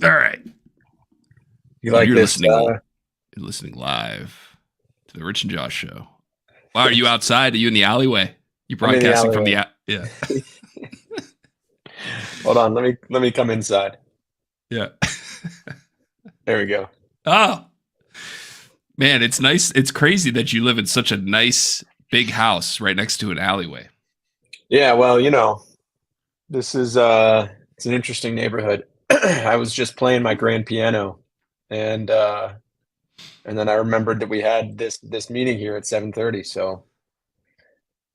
All right. You like You're this? listening live to the Rich and Josh show. Wow, are you outside? Are you in the alleyway? You I'm in the broadcasting from alleyway. yeah. Hold on, let me come inside. Yeah. There we go. Oh. Man, it's nice. It's crazy that you live in such a nice big house right next to an alleyway. Yeah, well, this is it's an interesting neighborhood. I was just playing my grand piano and then I remembered that we had this meeting here at 7:30, so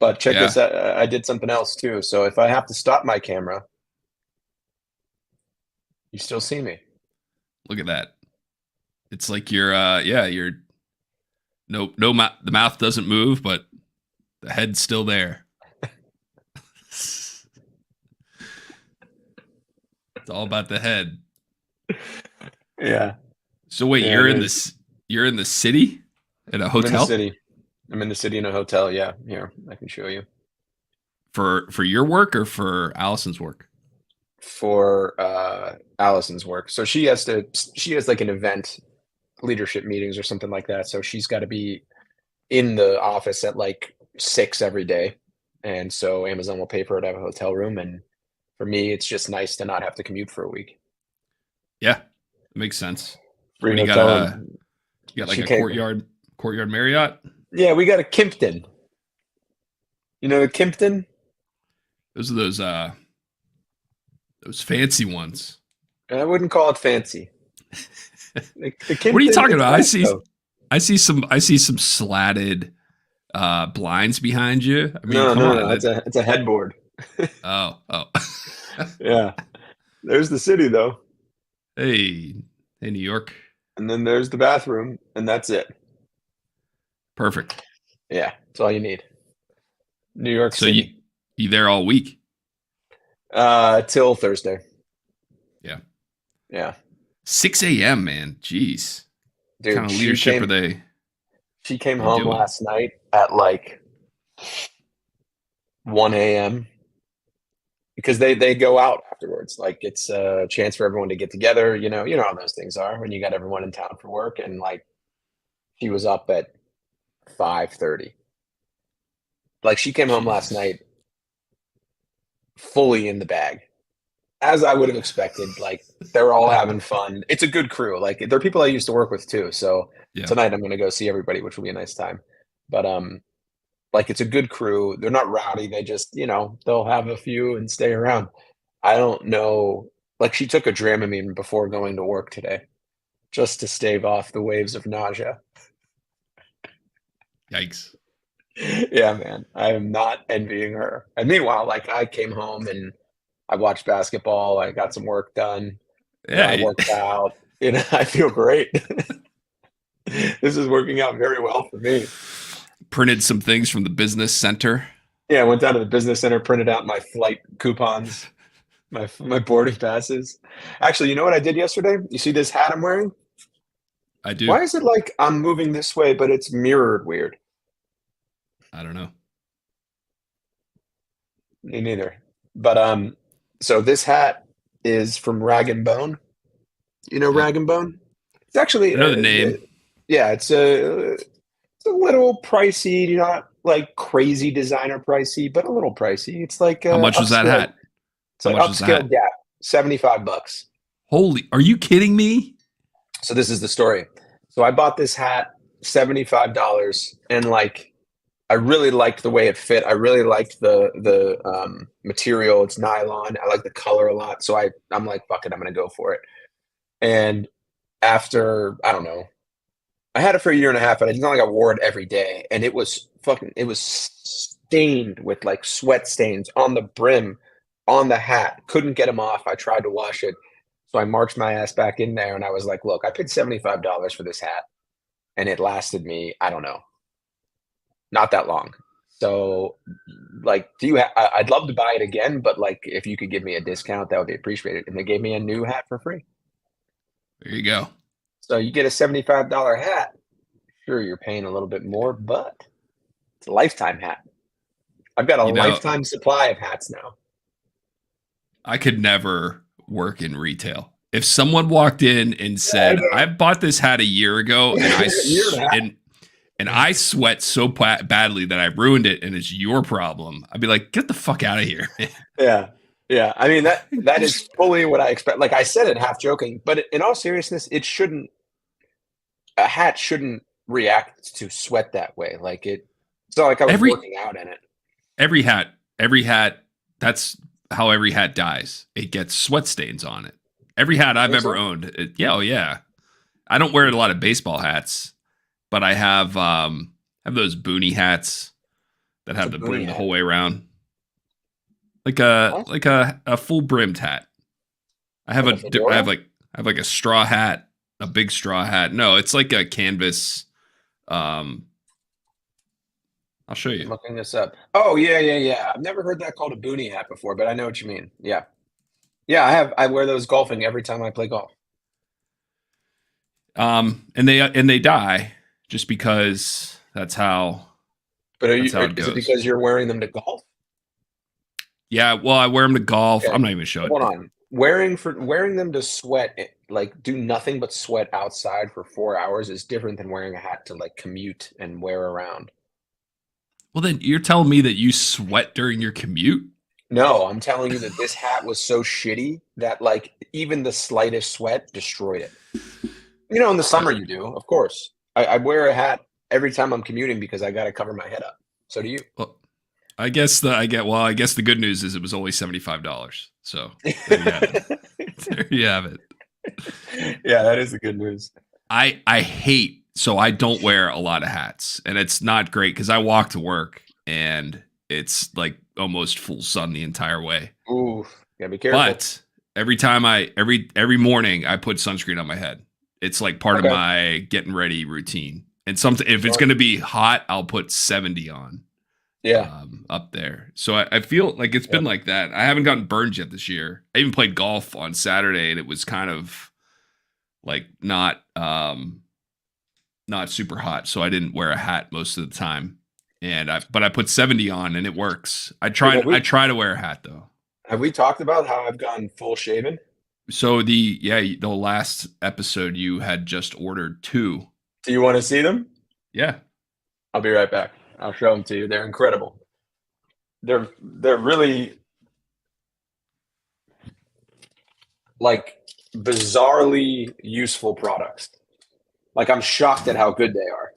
but check Yeah. this out. I did something else too. So if I have to stop my camera, you still see me. Look at that. It's like you're no the mouth doesn't move, but the head's still there. It's all about the head. Yeah. So wait, Yeah, you're it in is. this you're in the city at a I'm in the hotel city. I'm in the city in a hotel. Yeah, here, I can show you. for your work or for Allison's work? For Allison's work. So she has like an event leadership meetings or something like that. So she's got to be in the office at like 6 every day. And so Amazon will pay for her to have a hotel room. And for me, it's just nice to not have to commute for a week. Yeah, it makes sense. Free When hotel room. you got like She a came. courtyard Marriott. Yeah, we got a Kimpton. You know the Kimpton? Those are those fancy ones. I wouldn't call it fancy. The What are you Kimpton, talking it's about? nice though. I see some slatted blinds behind you. I mean, No, come no, on. no. It's a headboard. Oh. Yeah. There's the city though. Hey, New York. And then there's the bathroom, and that's it. Perfect. Yeah, that's all you need. New York So City. you there all week? Till Thursday. Yeah. Yeah. 6 a.m., man. Jeez. What Dude, kind of leadership are she came they home doing? last night at like 1 a.m. because they go out afterwards. Like it's a chance for everyone to get together. You know how those things are when you got everyone in town for work. And like she was up at 5:30. Like she came home last Jesus. night fully in the bag, as I would have expected. Like they're all having fun. It's a good crew. Like they're people I used to work with too. So Yeah. tonight I'm gonna go see everybody, which will be a nice time. But like it's a good crew. They're not rowdy. They just, they'll have a few and stay around. I don't know. Like she took a Dramamine before going to work today, just to stave off the waves of nausea. Yikes. Yeah, man. I am not envying her. And meanwhile, like I came home and I watched basketball. I got some work done. I Yeah. worked out. I feel great. This is working out very well for me. Printed some things from the business center. Yeah, I went down to the business center, printed out my flight coupons, my boarding passes. Actually, you know what I did yesterday? You see this hat I'm wearing? I do. Why is it like I'm moving this way, but it's mirrored weird? I don't know. Me neither. But so this hat is from Rag and Bone. You know Yep. Rag and Bone? It's actually I know the name. yeah, it's a little pricey, not like crazy designer pricey, but a little pricey. It's like How much was that upscale. hat? It's How like much was the upscale hat? Gap, $75. Holy, are you kidding me? So this is the story. So I bought this hat, $75, and like I really liked the way it fit. I really liked the material. It's nylon. I like the color a lot. So I'm like, fuck it, I'm gonna go for it. And after, I don't know, I had it for a year and a half, and it's not like I wore it every day. And it was stained with like sweat stains on the brim, on the hat. Couldn't get them off. I tried to wash it. So I marched my ass back in there and I was like, look, I paid $75 for this hat and it lasted me, I don't know, not that long. So like, I'd love to buy it again, but like if you could give me a discount, that would be appreciated. And they gave me a new hat for free. There you go. So you get a $75 hat. Sure, you're paying a little bit more, but it's a lifetime hat. I've got a You know, lifetime supply of hats now. I could never work in retail. if someone walked in and I said, know. "I bought this hat a year ago and Year and a half. and I sweat so badly that I ruined it and it's your problem," I'd be like, "Get the fuck out of here, man." Yeah. Yeah. I mean that is fully what I expect. Like I said it half joking, but in all seriousness, it shouldn't a hat shouldn't react to sweat that way. Like it's not like I was Every working out in it. every hat, every hat. That's how every hat dies. It gets sweat stains on it. Every hat I've Think ever so? owned. Yeah, oh yeah. I don't wear a lot of baseball hats, but I have those boonie hats that It's a have the boonie brim the hat. whole way around, Huh? like a full brimmed hat. I have Like a I fedora? have like a straw hat, a big straw hat. No, it's like a canvas. Um, I'll show I'm you. looking this up. Oh yeah, yeah, yeah. I've never heard that called a boonie hat before, but I know what you mean. Yeah. Yeah, I wear those golfing every time I play golf. And they die just because But that's how it is it goes. because you're wearing them to golf? Yeah, well, I wear them to golf. Okay. I'm not even showing. Hold on. Wearing them to sweat, like do nothing but sweat outside for 4 hours is different than wearing a hat to like commute and wear around. Well, then you're telling me that you sweat during your commute? No, I'm telling you that this hat was so shitty that like even the slightest sweat destroyed it. You know, in the summer you do, of course. I wear a hat every time I'm commuting because I got to cover my head up. So do you. Well, I guess the good news is it was only $75. So there you have it. There you have it. Yeah, that is the good news. I hate so I don't wear a lot of hats, and it's not great because I walk to work and it's like almost full sun the entire way. Ooh, gotta be careful. But every morning I put sunscreen on my head. It's like part of Okay. my getting ready routine. And something if it's Smart. going to be hot, I'll put 70 on Yeah. up there. So I feel like it's been Yep. like that. I haven't gotten burned yet this year. I even played golf on Saturday, and it was kind of like not super hot, so I didn't wear a hat most of the time. But I put 70 on and it works. Wait, have I we try to wear a hat though. have we talked about how I've gone full shaven? So the last episode you had just ordered two. Do you want to see them? Yeah. I'll be right back. I'll show them to you. They're incredible. They're really like bizarrely useful products. Like I'm shocked at how good they are.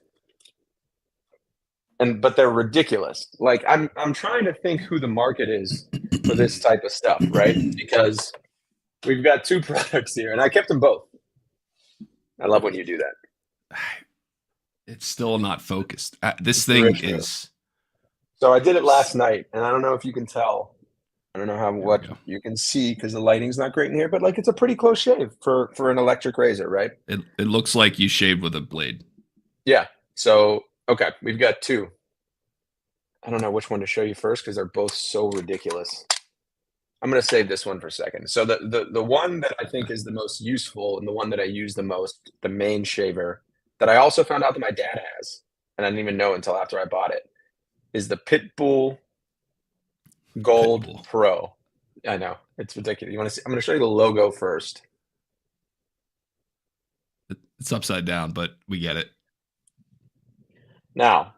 And but they're ridiculous. Like I'm trying to think who the market is for this type of stuff, right? Because we've got two products here and I kept them both. I love when you do that. It's still not focused. This Very thing true. is. So I did it last night and I don't know if you can tell. I don't know how There we what go. you can see because the lighting's not great in here, but like it's a pretty close shave for an electric razor, right? It looks like you shaved with a blade. Yeah. So okay, we've got two. I don't know which one to show you first because they're both so ridiculous. I'm gonna save this one for a second. So the one that I think is the most useful and the one that I use the most, the main shaver that I also found out that my dad has, and I didn't even know until after I bought it, is the Pitbull Gold Pitbull. Pro. I know it's ridiculous. You want to see? I'm gonna show you the logo first. It's upside down, but we get it. Now,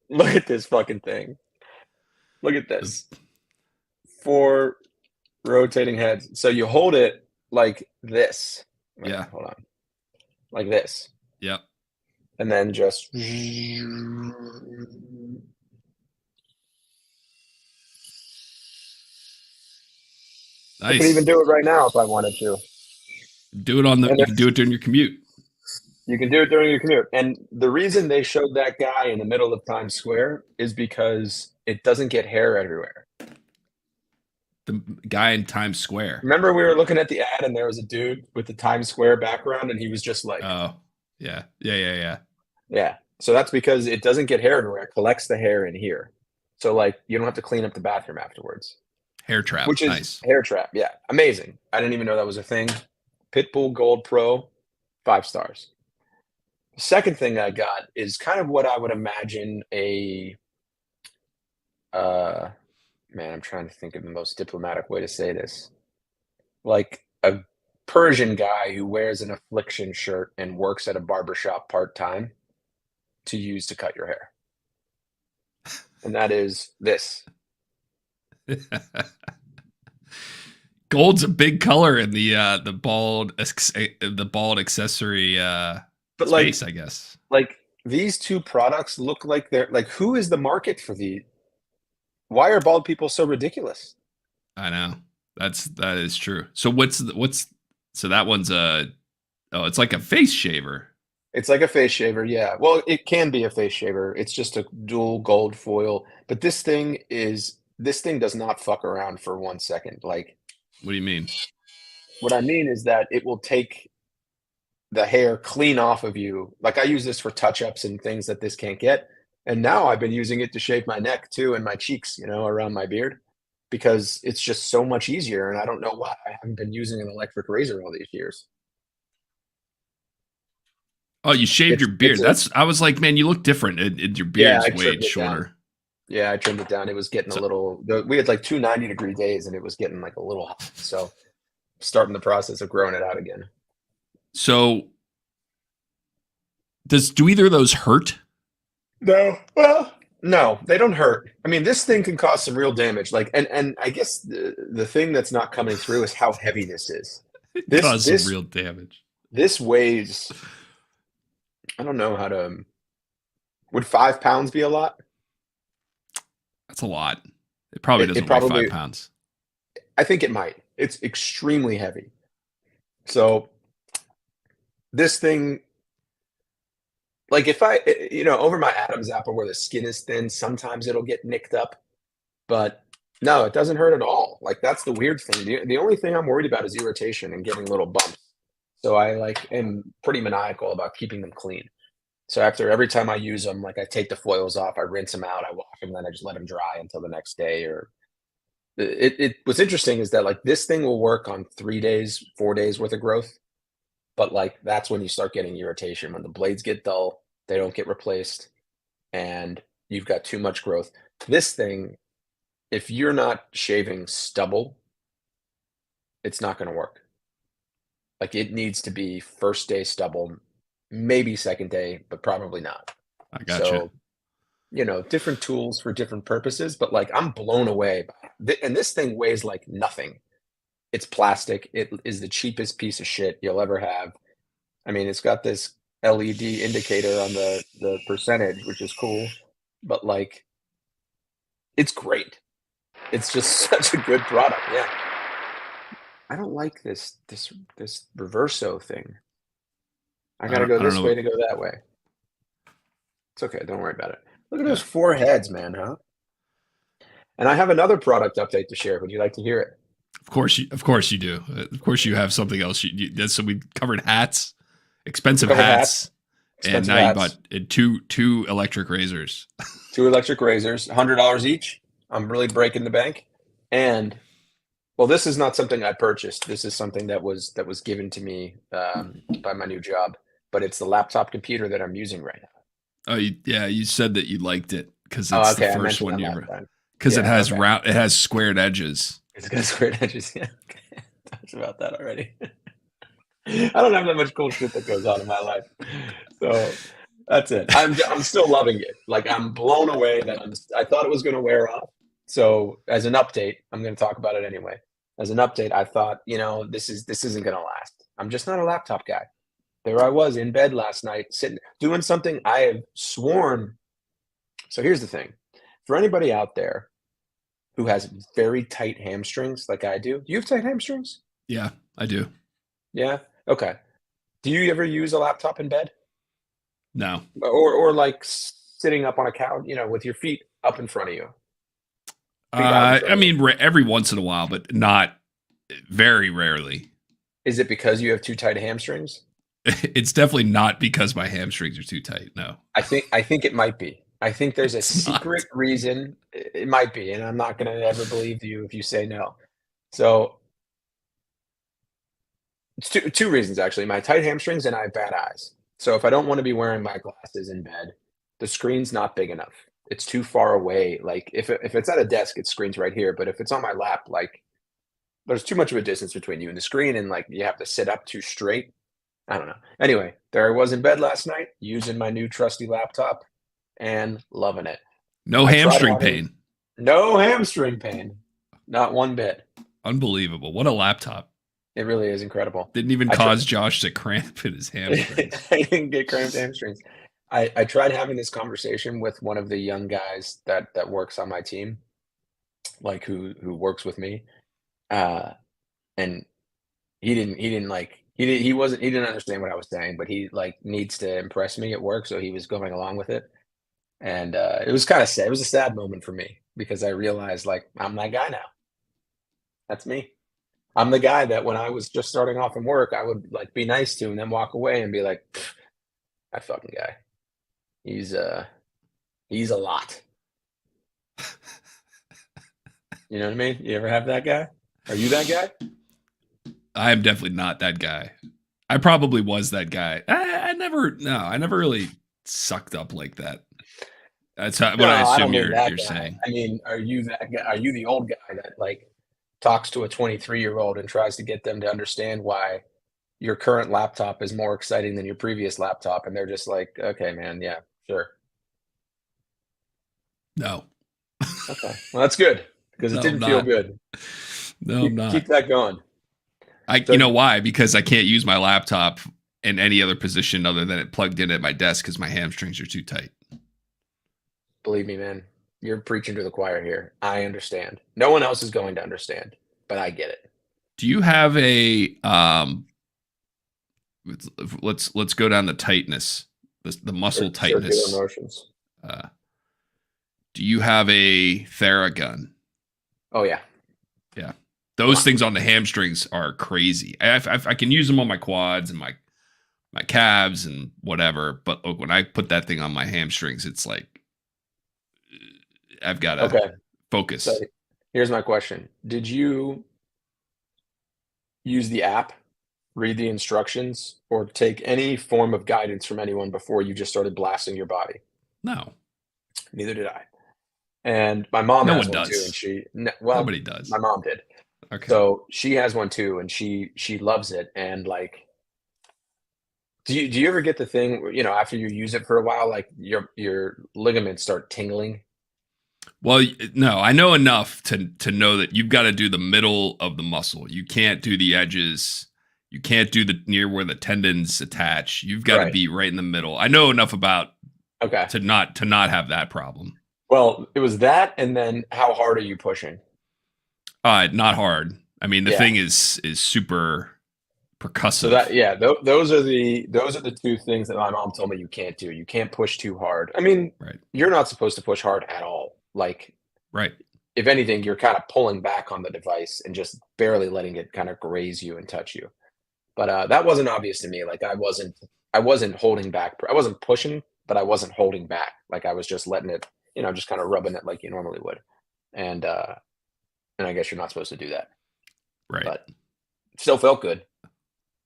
look at this fucking thing. Look at this. Four rotating heads. So you hold it like this. Wait, Yeah. hold on. Like this. Yep. And then just I could even Nice. do it right now if I wanted to. Do it on the. And You can do it's it during your commute. you can do it during your commute. And the reason they showed that guy in the middle of Times Square is because it doesn't get hair everywhere. The guy in Times Square. Remember we were looking at the ad and there was a dude with the Times Square background and he was just like, Oh, yeah, yeah. yeah. So that's because it doesn't get hair everywhere. It collects the hair in here. So like you don't have to clean up the bathroom afterwards, Hair trap. which is Nice. hair trap. Yeah. Amazing. I didn't even know that was a thing. Pitbull Gold Pro, 5 stars. The second thing I got is kind of what I would imagine uh man, I'm trying to think of the most diplomatic way to say this. like a Persian guy who wears an affliction shirt and works at a barbershop part-time to use to cut your hair. And that is this. Gold's a big color in the bald accessory But space, I guess. like these two products look like they're like, who is the market for the why are bald people so ridiculous? I know. That is true. So what's so that one's a oh, it's like a face shaver. It's like a face shaver, yeah. Well, it can be a face shaver. It's just a dual gold foil. But this thing does not fuck around for 1 second. Like What do you mean? what I mean is that it will take the hair clean off of you. Like I use this for touch-ups and things that this can't get. And now I've been using it to shave my neck too and my cheeks, around my beard because it's just so much easier. And I don't know why I haven't been using an electric razor all these years. Oh, you shaved It's your beard. it's a That's I was like, man, you look different. Your yeah, beard's I way trimmed it down. shorter. Yeah, I trimmed it down. It was getting a So little we had like 2 90-degree days and it was getting like a little hot. So starting the process of growing it out again. so do either of those hurt? No. Well, no, they don't hurt. I mean, this thing can cause some real damage. Like, and I guess the thing that's not coming through is how heavy this is. It This caused some this real damage. this weighs. I don't know how to. Would 5 pounds be a lot? That's a lot. It probably It doesn't weigh probably. 5 pounds. I think it might. It's extremely heavy. So this thing, like if I, over my Adam's apple where the skin is thin, sometimes it'll get nicked up. But no, it doesn't hurt at all. Like that's the weird thing. The only thing I'm worried about is irritation and getting little bumps. So I like am pretty maniacal about keeping them clean. So after every time I use them, like I take the foils off, I rinse them out, I wash them, then I just let them dry until the next day. Or what's interesting is that like this thing will work on 3 days, 4 days worth of growth, but like that's when you start getting irritation when the blades get dull, they don't get replaced, and you've got too much growth. This thing, if you're not shaving stubble, it's not going to work. Like it needs to be first day stubble, maybe second day, but probably not. I gotcha. So, different tools for different purposes, but like I'm blown away and this thing weighs like nothing. It's plastic. It is the cheapest piece of shit you'll ever have. I mean, it's got this LED indicator on the percentage, which is cool, but like it's great. It's just such a good product. Yeah. I don't like this reverso thing. I gotta go I don't this way know. to go that way. It's okay, don't worry about it. Look at those Yeah. 4 heads, man, huh? And I have another product update to share. Would you like to hear it? Of course you do. Of course you have something else. So we covered hats, expensive Covered hats, hats, and expensive now you hats, bought two electric razors. 2 electric razors, $100 each. I'm really breaking the bank. And well, this is not something I purchased. This is something that was given to me by my new job. But it's the laptop computer that I'm using right now. Oh, yeah, you said that you liked it because Oh, it's the okay. I first mentioned one that you last ever. time. Because Yeah, okay. it has squared edges. It's got squared edges. Yeah. Okay. Talked about that already. I don't have that much cool shit that goes on in my life. So that's it. I'm still loving it. Like I'm blown away that I thought it was going to wear off. So as an update, I'm going to talk about it anyway. As an update, I thought, this isn't going to last. I'm just not a laptop guy. There I was in bed last night, sitting doing something I have sworn. So here's the thing. For anybody out there who has very tight hamstrings like I do. Do you have tight hamstrings? Yeah, I do. Yeah. Okay. Do you ever use a laptop in bed? No. Or like sitting up on a couch, with your feet up in front of you? Feet out in front I of you. mean, every once in a while, but not very rarely. Is it because you have too tight hamstrings? It's definitely not because my hamstrings are too tight. No, I think it might be. I think there's a it's not. secret reason. It might be, and I'm not going to ever believe you if you say no. So it's two reasons actually. My tight hamstrings and I have bad eyes. So if I don't want to be wearing my glasses in bed, the screen's not big enough. It's too far away. Like if it's at a desk, it screen's right here. But if it's on my lap, like there's too much of a distance between you and the screen, and like you have to sit up too straight. I don't know. Anyway, there I was in bed last night using my new trusty laptop and loving it. No I tried hamstring having pain. no hamstring pain, not one bit. Unbelievable. What a laptop. It really is incredible. Didn't even I tried- cause Josh to cramp in his hamstrings. I didn't get cramped hamstrings. I tried having this conversation with one of the young guys that works on my team, like who works with me, and he didn't understand what I was saying, but he like needs to impress me at work, so he was going along with it, and it was kind of sad. It was a sad moment for me because I realized like I'm that guy now. That's me. I'm the guy that when I was just starting off in work, I would like be nice to and then walk away and be like, "Pfft, that fucking guy. He's a lot." You know what I mean? You ever have that guy? Are you that guy? I am definitely not that guy. I probably was that guy. I never really sucked up like that. That's what I No, assume don't mean you're that guy. saying. I mean, are you that guy? Are you the old guy that like talks to a 23-year-old and tries to get them to understand why your current laptop is more exciting than your previous laptop, and they're just like, "Okay, man, yeah, sure." No. Okay. Well, that's good because it No, didn't I'm feel not. good. No, I'm not. Keep that going. So- You know why? Because I can't use my laptop in any other position other than it plugged in at my desk because my hamstrings are too tight. Believe me, man, you're preaching to the choir here. I understand. No one else is going to understand, but I get it. Do you have a let's go down the tightness, the muscle tightness. Circular motions. Do you have a Theragun? Oh yeah. Yeah. Those things on the hamstrings are crazy. I can use them on my quads and my calves and whatever, but look, when I put that thing on my hamstrings, it's like I've got to Okay. focus. So here's my question. Did you use the app, read the instructions, or take any form of guidance from anyone before you just started blasting your body? No, Neither did I. And my mom No has one one does. too, and well, nobody does. my mom did. Okay. So she has one too, and she loves it. And like, do you ever get the thing where, after you use it for a while, like your ligaments start tingling? Well, no, I know enough to know that you've got to do the middle of the muscle. You can't do the edges. You can't do the near where the tendons attach. You've got to Right. be right in the middle. I know enough about Okay. to not have that problem. Well, it was that, and then how hard are you pushing? Not hard. I mean, the Yeah. thing is super percussive. So that those are the two things that my mom told me you can't do. You can't push too hard. I mean, Right. you're not supposed to push hard at all. Like, Right. if anything, you're kind of pulling back on the device and just barely letting it kind of graze you and touch you. But that wasn't obvious to me. Like I wasn't holding back. I wasn't pushing, but I wasn't holding back. Like I was just letting it, just kind of rubbing it like you normally would. And I guess you're not supposed to do that. Right. But still felt good.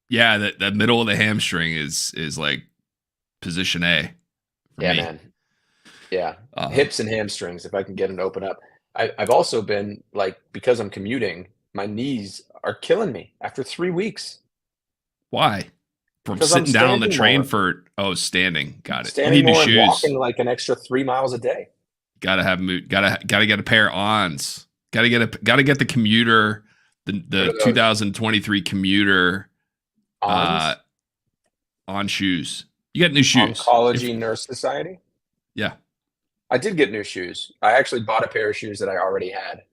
Yeah, the middle of the hamstring is like position A for Yeah, me. man. Yeah. Uh, Hips and hamstrings, if I can get them to open up. I've also been like, because I'm commuting, my knees are killing me after 3 weeks. Why? From Because I'm sitting down on the standing train more. standing. Got it. Standing you need new more and shoes. walking like an extra 3 miles a day. Gotta get a pair of ons. Gotta get the commuter, What are the those? 2023 commuter Ons? on shoes. You got new shoes. Oncology Nurse Society. Yeah. I did get new shoes. I actually bought a pair of shoes that I already had,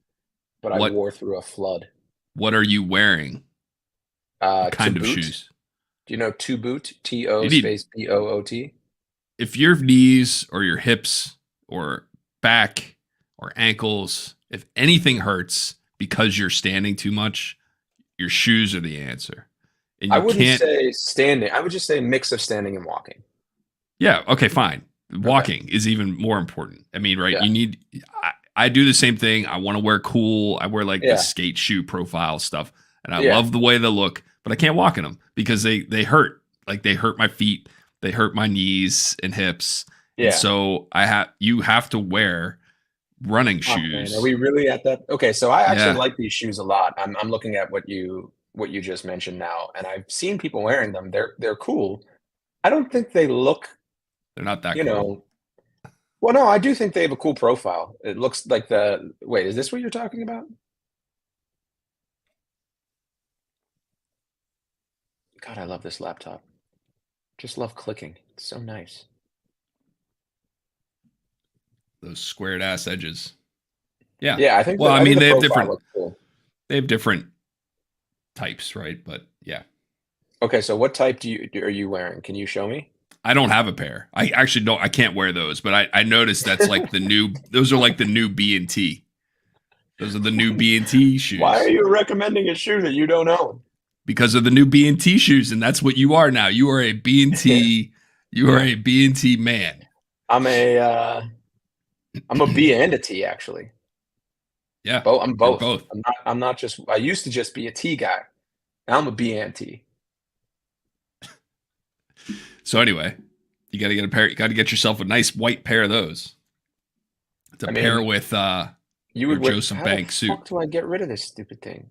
but I What- wore through a flood. What are you wearing? What kind To of boot. shoes? Do you know To Boot? TO You need- space BOOT. If your knees or your hips or back or ankles, if anything hurts because you're standing too much, your shoes are the answer. And I you wouldn't can't. say standing. I would just say a mix of standing and walking. Yeah. Okay. Fine. Walking is even more important. I mean, right? Yeah. You need. I do the same thing. I want to wear cool. I wear like Yeah. the skate shoe profile stuff, and I Yeah. love the way they look. But I can't walk in them because they hurt. Like they hurt my feet. They hurt my knees and hips. Yeah. And so you have to wear running Oh, man, are shoes. we really at that? Okay, so I actually Yeah, like these shoes a lot. I'm looking at what you just mentioned now, and I've seen people wearing them. They're cool. I don't think they look, they're not that you cool. know, well, no, I do think they have a cool profile. It looks like the wait, is this what you're talking about? God, I love this laptop. Just love clicking. It's so nice. Those squared ass edges. Yeah. Yeah, Well, I I think mean, the profile looks cool. they have different types, right? But yeah, Okay, so what type are you wearing? Can you show me? I don't have a pair. I actually don't. I can't wear those. But I noticed that's like the new. Those are like the new B and T. Those are the new B and T Why are shoes you recommending a shoe that you don't own? because of the new B and T shoes, and that's what you are now. You are a B and T. You are Yeah. a B and T man. I'm a I'm a B and a T actually. Yeah, Both I'm you're both. both. I'm not just I used to just be a T guy. Now I'm a B and T. So anyway, you got to get a pair. You got to get yourself a nice white pair of those to I pair mean, with you your would wear Joseph how the Banks suit. fuck do I get rid of this stupid thing?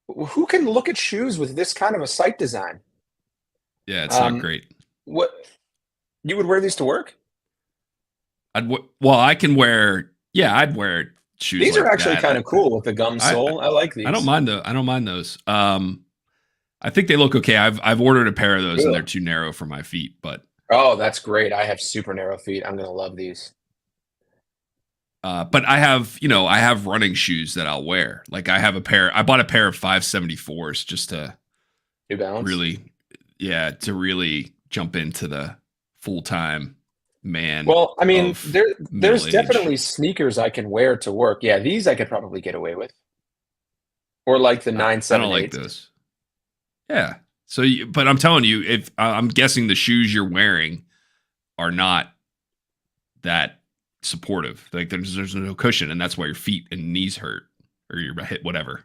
Who can look at shoes with this kind of a sight design? Yeah, it's not Um, great. what you would wear these to work? Well, I can wear. Yeah, I'd wear shoes These are like actually that. kind of cool with the gum I sole. I like I don't these. mind the. I don't mind those. I think they look okay. I've ordered a pair of those and they're Ugh. too narrow for my feet, but Oh, that's great. I have super narrow feet. I'm gonna love these. but I have running shoes that I'll wear. Like I have a pair. I bought a pair of 574s just to New Balance. really, yeah, to really jump into the full time man Well, I mean, of there's middle age. definitely sneakers I can wear to work. Yeah, these I could probably get away with. Or like the I don't like 978s. those. Yeah. So, but I'm telling you, if I'm guessing the shoes you're wearing are not that supportive. Like there's no cushion, and that's why your feet and knees hurt or your hip, whatever.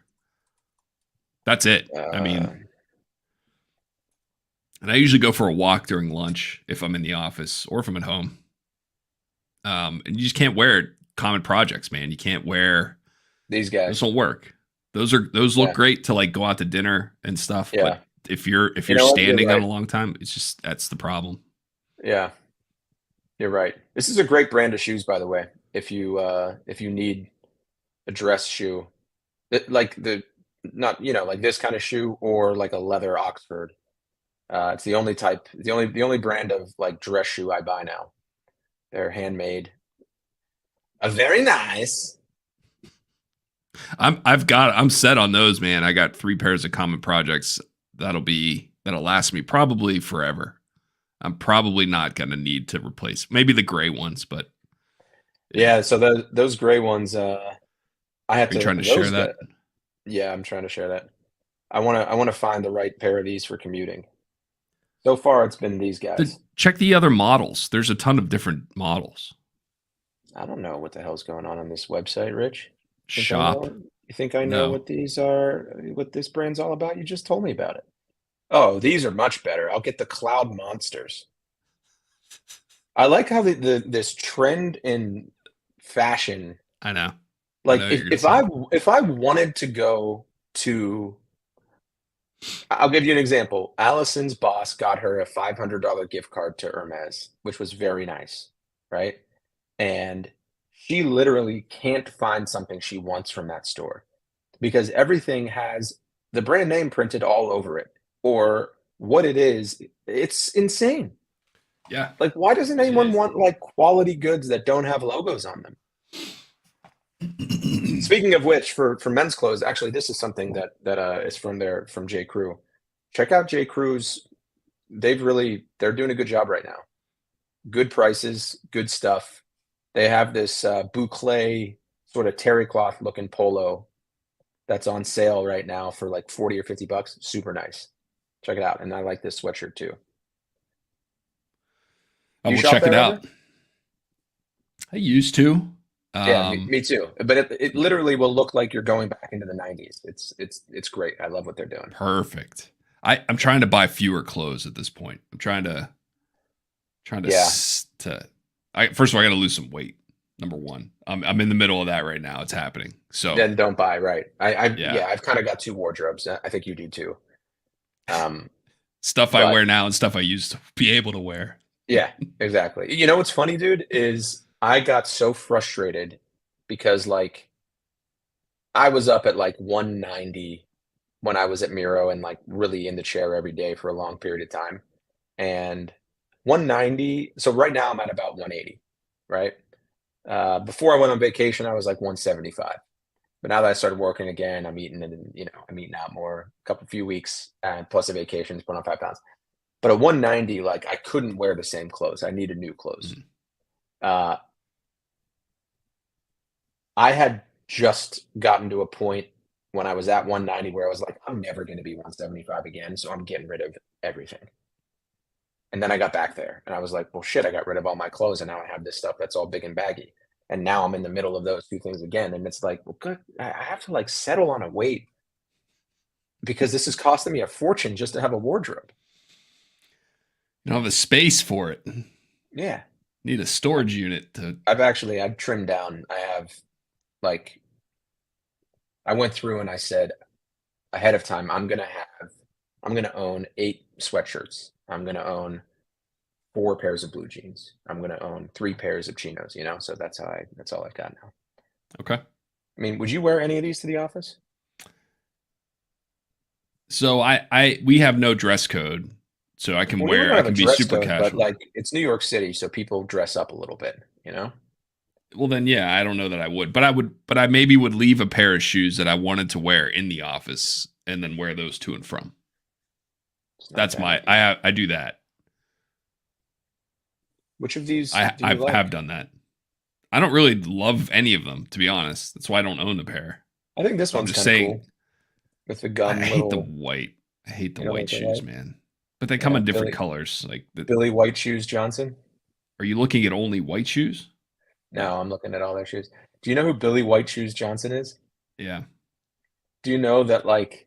That's it. I Uh, mean, and I usually go for a walk during lunch if I'm in the office or if I'm at home. And you just can't wear common projects, man. You can't wear these those. guys. Don't work. Those look Yeah, great to like go out to dinner and stuff, yeah. but if You you're know what? You're standing on right. a long time, it's just that's the problem. Yeah, you're right. This is a great brand of shoes, by the way. If you need a dress shoe, like the not like this kind of shoe or like a leather Oxford. It's the only type, the only brand of like dress shoe I buy now. They're handmade. Very nice. I'm set on those, man. I got 3 pairs of common projects that'll last me probably forever. I'm probably not gonna need to replace maybe the gray ones, but yeah. Yeah, so those gray ones, I have Are you to trying to share those got that? yeah, I'm trying to share that. I wanna find the right pair of these for commuting. So far, it's been these guys. Check the other models. There's a ton of different models. I don't know what the hell's going on this website, Rich. Think I Shop. know? You think I know No. what these are, what this brand's all about? You just told me about it. Oh, these are much better. I'll get the Cloud Monsters. I like how this trend in fashion, I know. I like know you're gonna say. if I wanted to go to I'll give you an example. Allison's boss got her a $500 gift card to Hermes, which was very nice, right? And she literally can't find something she wants from that store because everything has the brand name printed all over it or what it is. It's insane. Yeah. Like, why doesn't It anyone is. want like quality goods that don't have logos on them? Speaking of which, for men's clothes, actually, this is something that is from J. Crew. Check out J. Crew's. They're doing a good job right now. Good prices, good stuff. They have this boucle sort of terry cloth looking polo that's on sale right now for like 40 or 50 bucks. Super nice. Check it out. And I like this sweatshirt too. I You will shop check it there ever? out. I used to. Yeah, Um, me too. But it literally will look like you're going back into the 90s. It's great. I love what they're doing. Perfect. I'm trying to buy fewer clothes at this point. I'm trying to Yeah. to. I first of all, I got to lose some weight. Number one. I'm in the middle of that right now. It's happening. So Then don't buy. Right. yeah, I've kind of got two wardrobes. I think you do too. Um, stuff I but wear now and stuff I used to be able to wear. yeah, exactly. You know what's funny, dude, is I got so frustrated because like I was up at like 190 when I was at Miro and like really in the chair every day for a long period of time. And 190, so right now I'm at about 180, right? Before I went on vacation, I was like 175. But now that I started working again, I'm eating and I'm eating out more, few weeks, and plus a vacation, put on 5 pounds. But at 190, like I couldn't wear the same clothes. I needed new clothes. Mhm. Uh, I had just gotten to a point when I was at 190 where I was like, I'm never going to be 175 again, so I'm getting rid of everything. And then I got back there and I was like, well, shit, I got rid of all my clothes and now I have this stuff that's all big and baggy. And now I'm in the middle of those two things again. And it's like, well, good. I have to like settle on a weight because this is costing me a fortune just to have a wardrobe. You don't have the space for it. Yeah. Need a storage unit to. I've trimmed down. I have like, I went through and I said ahead of time, I'm going to own 8 sweatshirts. I'm going to own 4 pairs of blue jeans. I'm going to own 3 pairs of chinos, So that's all I've got now. Okay. I mean, would you wear any of these to the office? So we have no dress code, so I can Well, you don't wear. I have a can be dress super code, but casual. like it's New York City, so people dress up a little bit. Well, then yeah, I don't know that I would, but I would, but I maybe would leave a pair of shoes that I wanted to wear in the office and then wear those to and from. It's not a That's bad my. idea. I do that. Which of these I do you have like? done that. I don't really love any of them, to be honest. That's why I don't own the pair. I think this But I'm one's just kind of saying, cool with the I gum hate the little, white. I hate the like white the shoes, white. man. But they come Yeah, in different colors. Like, Billy White Shoes Johnson. are you looking at only white shoes? No, No. I'm looking at all their shoes. Do you know who Billy White Shoes Johnson is? Yeah. Do you know that like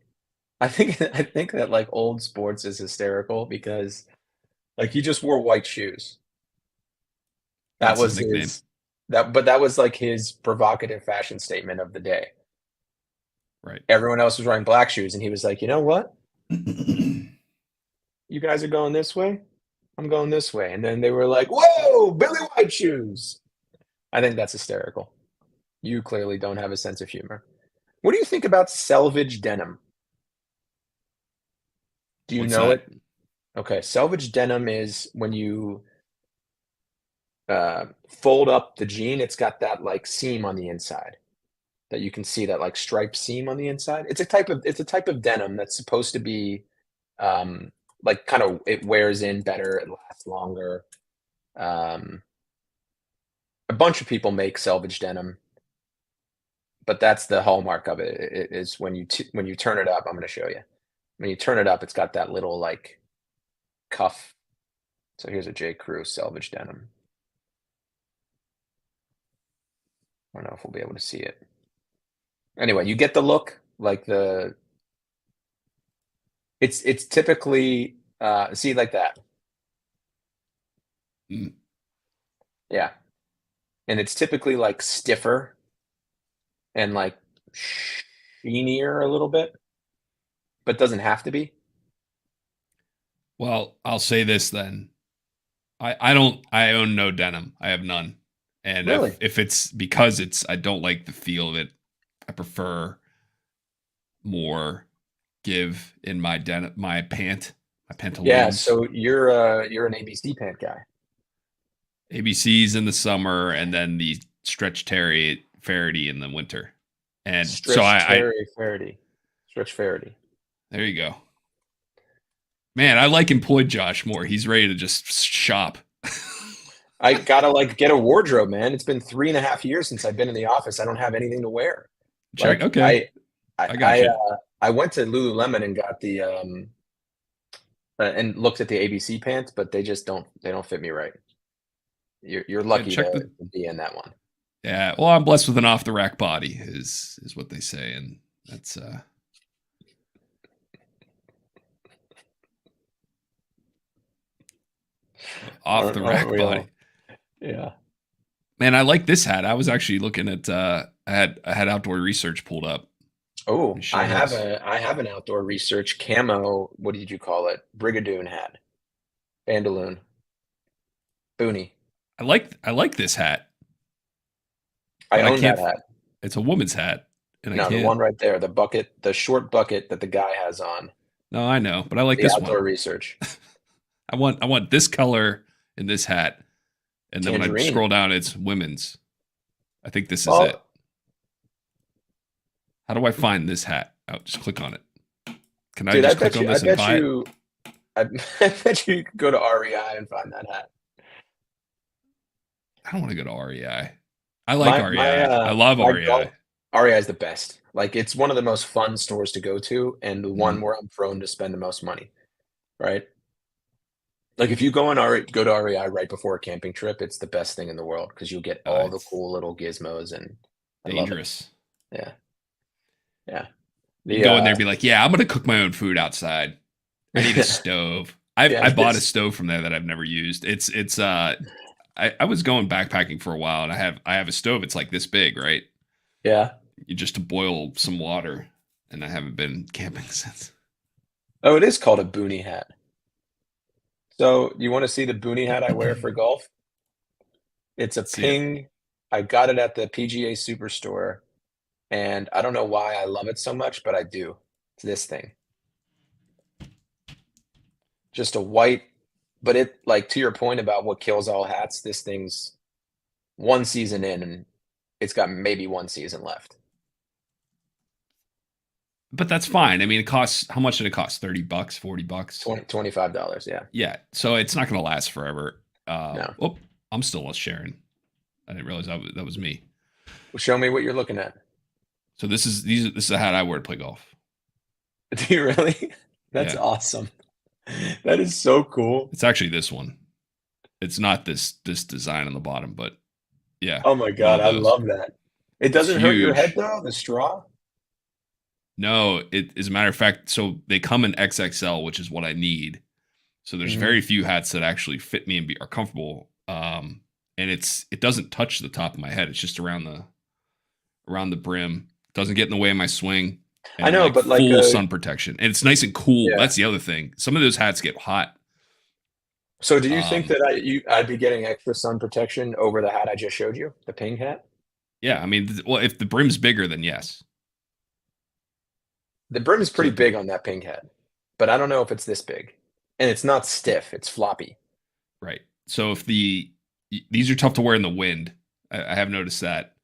I think that like old sports is hysterical because like he just wore white shoes. That That's his was nickname. that was like his provocative fashion statement of the day. Right. Everyone else was wearing black shoes, and he was like, "You know what? You guys are going this way. I'm going this way." And then they were like, "Whoa, Billy White Shoes!" I think that's hysterical. You clearly don't have a sense of humor. What do you think about selvage denim? Do you What's know that? it? Okay, selvage denim is when you fold up the jean. It's got that like seam on the inside that you can see that like striped seam on the inside. It's a type of denim that's supposed to be um, like kind of it wears in better, it lasts longer. Um, a bunch of people make selvage denim, but that's the hallmark of it. It is when you turn it up. I'm going to show you. When you turn it up, it's got that little like cuff. So here's a J. Crew selvage denim. I don't know if we'll be able to see it. Anyway, you get the look. Like it's typically see like that. Mm. Yeah, and it's typically like stiffer and like sheenier a little bit, but doesn't have to be. Well, I'll say this then. I don't. I own no denim. I have none. And Really? if it's because it's I don't like the feel of it. I prefer more give in my my Yeah, pantaloons. so you're an ABC pant guy. ABCs in the summer and then the stretch Terry Faraday in the winter. And so Stretch I Terry Faraday. Stretch Faraday. there you go. Man, I like employed Josh more. He's ready to just shop. I gotta like get a wardrobe, man. It's been 3.5 years since I've been in the office. I don't have anything to wear. Check. Like Okay. I got you. I went to Lululemon and got the and looked at the ABC pants, but they don't fit me right. You're Yeah, lucky check to the be in that one. yeah. Well, I'm blessed with an off the rack body, is what they say, and that's off the Aren't rack we body. all? Yeah. Man, I like this hat. I was actually looking at I had outdoor research pulled up. Let me Oh, show this. I have an outdoor research camo. What did you call it? Brigadoon hat, bandaloon, boonie. I like this hat, I but I own that can't. hat. It's a woman's hat, and I No, the can't. one right there, the bucket, the short bucket that the guy has on. No, I know, but I like The this outdoor one. research. I want this color in this hat, and then when I Tangerine. scroll down, it's women's. I think this is it. Well, How do I find this hat? Oh, just click on it. Can I dude, just click on I this and bet buy it? you, I, I bet you could go to REI and find that hat. I don't want to go to REI. I like My REI. I love my golf REI. REI is the best. Like it's one of the most fun stores to go to and the one Mhm. where I'm prone to spend the most money, right? Like if you go to REI right before a camping trip, it's the best thing in the world because you'll get all the It's cool little gizmos and I love it. dangerous. Yeah. Yeah. You can The go in there and be like, "Yeah, I'm gonna cook my own food outside. I need a stove." yeah, I bought a this stove from there that I've never used. I was going backpacking for a while, and I have a stove. It's like this big, right? yeah. You just to boil some water, and I haven't been camping since. Oh, it is called a boonie hat. So you want to see the boonie hat I wear for golf? It's a Let's see it. Ping. I got it at the PGA Superstore, and I don't know why I love it so much, but I do. It's this thing. Just a white, but it like to your point about what kills all hats, this thing's one season in and it's got maybe one season left. But that's fine. I mean, it costs how much did it cost? $30, $40. 25 dollars. Yeah. Yeah, so it's not going to last forever. No. Oh, I'm still sharing. I didn't realize that was me. Well, show me what you're looking at. So this is a hat I wear to play golf. Do you really? That's Yeah, awesome. That is so cool. it's actually this one. It's not this design on the bottom, but yeah, Oh my one God, of I those. love that. It It's doesn't hurt your head huge. though, the straw? No, it as a matter of fact. So they come in XXL, which is what I need. So there's Mhm. very few hats that actually fit me and are comfortable. And it doesn't touch the top of my head. It's just around the brim. Doesn't get in the way of my swing, I and know, like but like full sun protection. And it's nice and cool. yeah. That's the other thing. Some of those hats get hot. So do you think Um, that I'd be getting extra sun protection over the hat I just showed you, the Ping hat? yeah, I mean, well, if the brim's bigger, then yes. The brim is So pretty big on that Ping hat, but I don't know if it's this big. And it's not stiff, it's floppy. right. So if these are tough to wear in the wind. I have noticed that.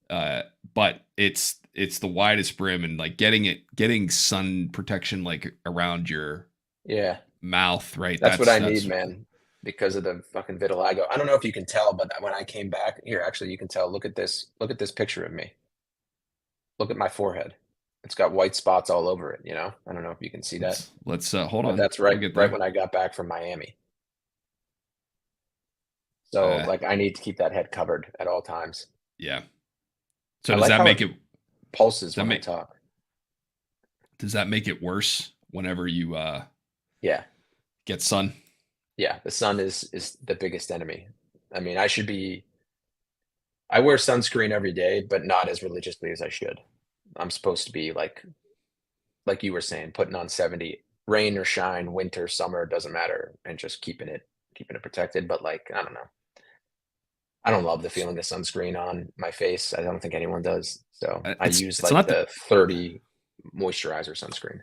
Uh, but it's the widest brim and like getting sun protection like around your Yeah. mouth, right? That's what I need, That's man, because of the fucking vitiligo. I don't know if you can tell, but when I came back here, actually, you can tell. Look at this. Look at this picture of me. Look at my forehead. It's got white spots all over it, you know? I don't know if you can see that, let's hold but on. that's We'll get right there. when I got back from Miami. So, Uh, like, I need to keep that head covered at all times. yeah. So I does like that how make it it pulses that when I make talk. does that make it worse whenever you Yeah. get sun? Yeah, the sun is the biggest enemy. I mean, I wear sunscreen every day, but not as religiously as I should. I'm supposed to be like you were saying, putting on 70, rain or shine, winter, summer, doesn't matter, and just keeping it protected. But like, I don't know. I don't love the feeling of sunscreen on my face. I don't think anyone does. So I use It's like not the the 30 moisturizer sunscreen.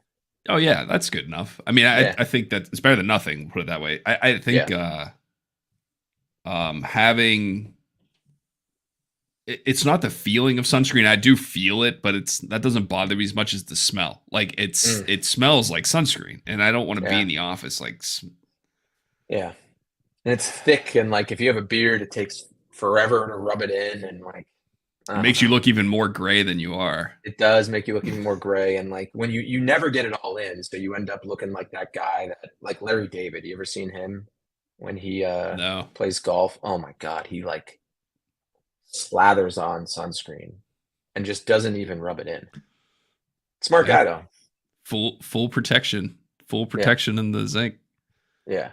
oh yeah, that's good enough. I mean, Yeah, I think that it's better than nothing. Put it that way. I yeah, think having it's not the feeling of sunscreen. I do feel it, but that doesn't bother me as much as the smell. Like mm, it smells like sunscreen, and I don't want to be yeah, in the office like yeah. And it's thick, and like if you have a beard, it takes forever to rub it in, and like it I don't makes you know. look even more gray than you are. It does make you look even more gray, and like when you never get it all in, so you end up looking like that guy that like Larry David. You ever seen him when he No, plays golf? Oh my God, he like slathers on sunscreen and just doesn't even rub it in. Smart yeah, guy though. full protection, full Yeah, protection in the zinc. yeah.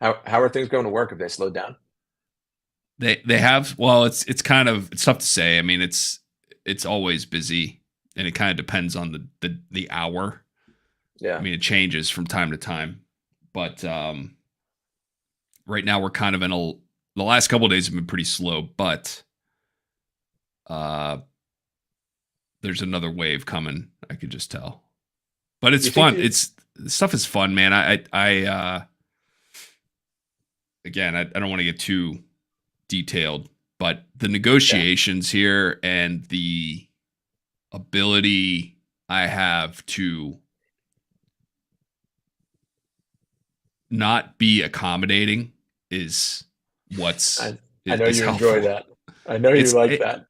How are things going to work if they slowed down? They have, well, it's kind of, it's tough to say. I mean, it's always busy, and it kind of depends on the hour. I Yeah. mean, it changes from time to time, but right now we're kind of in a, the last couple of days have been pretty slow, but uh there's another wave coming. I could just tell. But it's You think fun. you, It's stuff is fun, man. I again, I don't want to get too detailed, but the yeah, negotiations here and the ability I have to not be accommodating is what's I, I know is you enjoy helpful. that. I know you It's like that.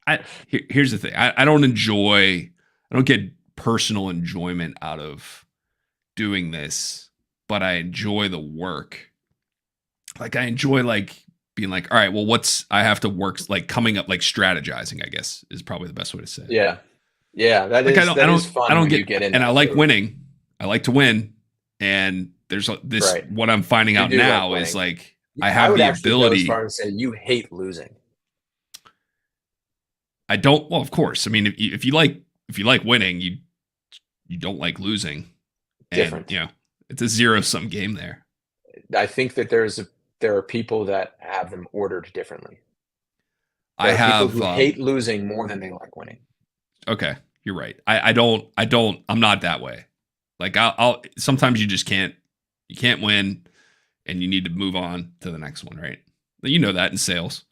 here's the thing. I don't enjoy. I don't get personal enjoyment out of doing this, but I enjoy the work. Like I enjoy like being like, all right, well, what's I have to work like coming up like strategizing, I guess is probably the best way to say it. Yeah. Yeah, Like that is I fun don't when you get, get in and I that like groove. winning. I like to win. And there's this, Right. what I'm finding You out do like now is winning. like, I I have would the actually go as far ability. as say you hate losing. I don't, well, of course. I mean, if you like winning, you don't like losing. And, Different. it's a zero sum game there. I think that there are people that have them ordered differently. I There are people have, who hate losing more than they like winning. okay, you're right. I'm not that way. Like sometimes you can't win and you need to move on to the next one, right? You know that in sales.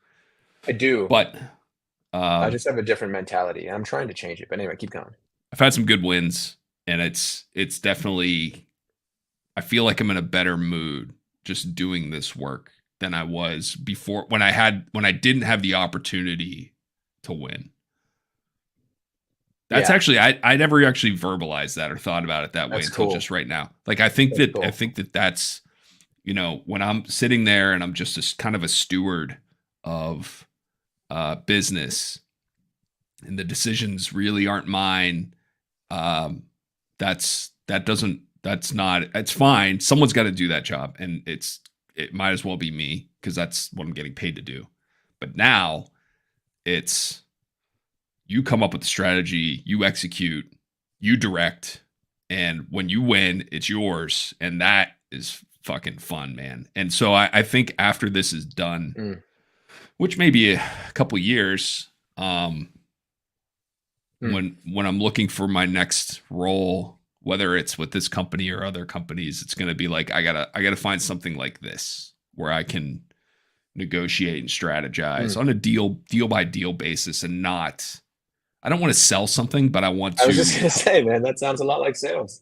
I do. But I um, just have a different mentality. I'm trying to change it. But anyway, keep going. I've had some good wins, and it's definitely, I feel like I'm in a better mood just doing this work than I was before when I didn't have the opportunity to win. That's Yeah, actually, I never actually verbalized that or thought about it that way that's until cool. just right now. Like That's I cool. think that that's, when I'm sitting there and I'm just kind of a steward of business, and the decisions really aren't mine. That's not, it's fine. Someone's got to do that job, and it might as well be me because that's what I'm getting paid to do. But now it's, you come up with the strategy, you execute, you direct, and when you win, it's yours, and that is fucking fun, man. And so I think after this is done, Mm, which may be a couple years, mm. when I'm looking for my next role, whether it's with this company or other companies, it's going to be like I gotta find something like this where I can negotiate and strategize Mm. on a deal by deal basis, and not, I don't want to sell something, but I want I was just to gonna say, man, that sounds a lot like sales.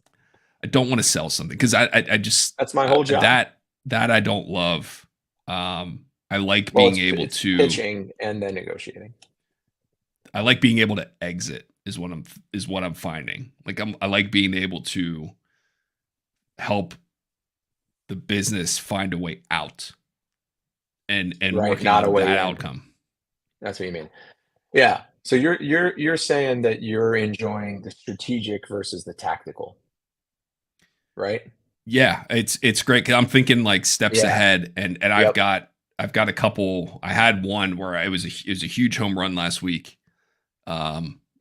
I don't want to sell something because I just That's my whole job. that I don't love. I like Well, being able it's to pitching and then negotiating. I like being able to exit is what I'm finding. Like I like being able to help the business find a way out, and Right, working not a on that way in. outcome. That's what you mean. Yeah. So you're saying that you're enjoying the strategic versus the tactical, right? Yeah, it's great 'cause I'm thinking like steps Yeah. ahead, and Yep. I've got a couple. I had one where it was a huge home run last week.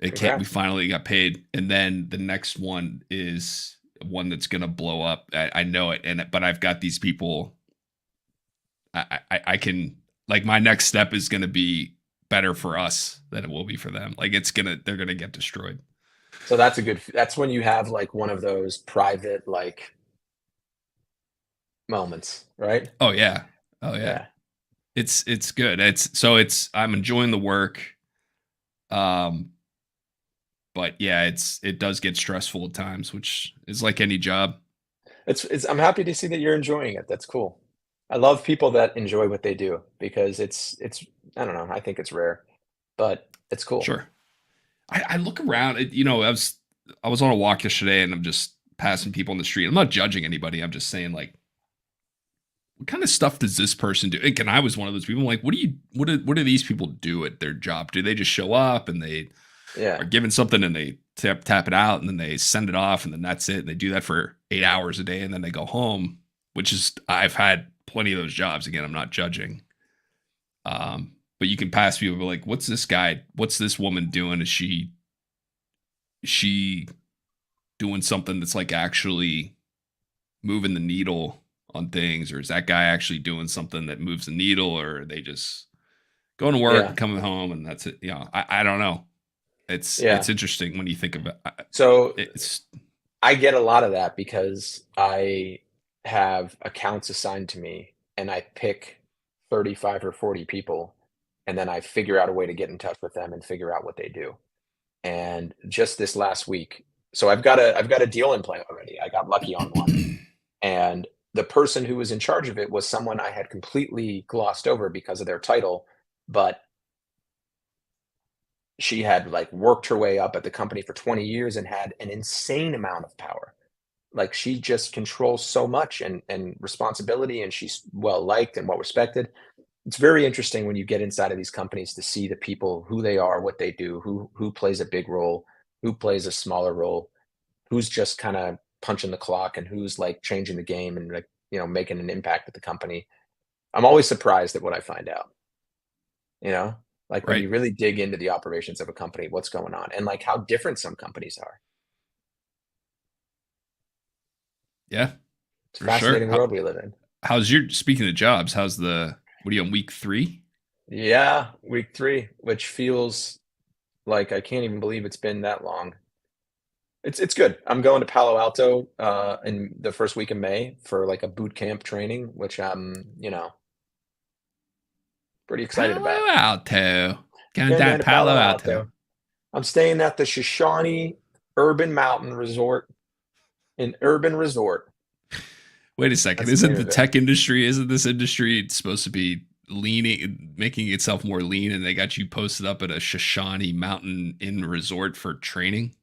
It can't. We Congrats. finally got paid, and then the next one is one that's gonna blow up. I know it, but I've got these people. I can, like, my next step is gonna be better for us than it will be for them. Like they're gonna get destroyed. So that's when you have like one of those private like moments, right? Oh yeah, oh yeah. Yeah. It's good. It's I'm enjoying the work. Um, but yeah, it does get stressful at times, which is like any job. It's I'm happy to see that you're enjoying it. That's cool. I love people that enjoy what they do because it's I don't know, I think it's rare, but it's cool. Sure. I look around. I was on a walk yesterday, and I'm just passing people on the street. I'm not judging anybody. I'm just saying, like, what kind of stuff does this person do? And I was one of those people. I'm like, what do these people do at their job? Do they just show up and they Yeah. are given something and they tap it out and then they send it off and then that's it? And they do that for 8 hours a day and then they go home, which is, I've had plenty of those jobs. Again, I'm not judging. but you can pass people like, what's this guy? What's this woman doing? Is she doing something that's like actually moving the needle on things, or is that guy actually doing something that moves the needle, or are they just going to work Yeah. and coming home and that's it? I don't know. Yeah. It's interesting when you think about So it's I get a lot of that because I have accounts assigned to me and I pick 35 or 40 people and then I figure out a way to get in touch with them and figure out what they do. And just this last week, so I've got a deal in play already. I got lucky on one. And the person who was in charge of it was someone I had completely glossed over because of their title, but she had like worked her way up at the company for 20 years and had an insane amount of power. Like she just controls so much and responsibility, and she's well liked and well respected. It's very interesting when you get inside of these companies to see the people, who they are, what they do, who plays a big role, who plays a smaller role, who's just kind of punching the clock, and who's like changing the game and like, making an impact at the company. I'm always surprised at what I find out, you know, like when right. you really dig into the operations of a company, what's going on, and like how different some companies are. Yeah, It's a for sure. fascinating world we live in. How's your speaking of jobs? How's the what are you on week 3? Yeah, week 3, which feels like I can't even believe it's been that long. It's good. I'm going to Palo Alto in the first week of May for like a boot camp training, which I'm, pretty excited about. Palo Alto. Going Going down down to Palo Palo Alto. Alto. I'm staying at the Shoshone Urban Mountain Resort in Urban Resort. Wait a second. That's the Isn't name the of it. tech industry, isn't this industry supposed to be leaning, making itself more lean, and they got you posted up at a Shoshone Mountain Inn resort for training?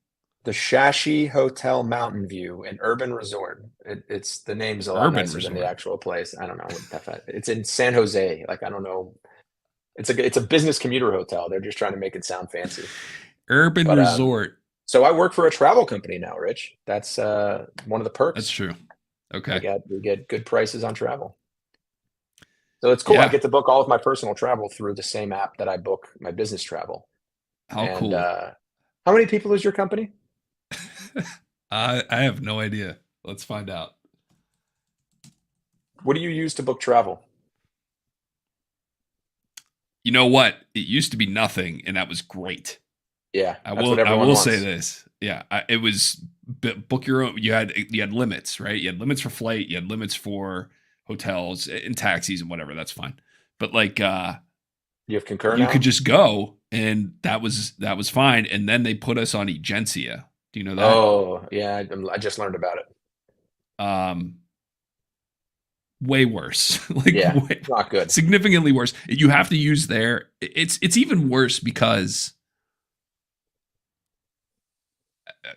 The Shashi Hotel Mountain View in Urban Resort. It's the name's a lot Urban nicer than the resort. actual place. I don't know what it's in San Jose. Like I don't know. It's a business commuter hotel. They're just trying to make it sound fancy. Urban But resort. so I work for a travel company now, Rich. That's one of the That's perks. true. I Okay. get we get good prices on travel. So it's cool. I Yeah. get to book all of my personal travel through the same app that I book my business travel. How And cool. how many people is your company? I have no idea. Let's find out. What do you use to book travel? You know what? It used to be nothing, and that was great. Yeah, I that's what will. I everyone will say wants. this. Yeah, it was book your own. You had limits, right? You had limits for flight. You had limits for hotels and taxis and whatever. That's fine. But like, You have Concur you could now? just go, and that was fine. And then they put us on Egencia. Do you know that? Oh, yeah, I just learned about it. Um, way worse. Like Yeah, way, not good. significantly worse. You have to use their. It's even worse because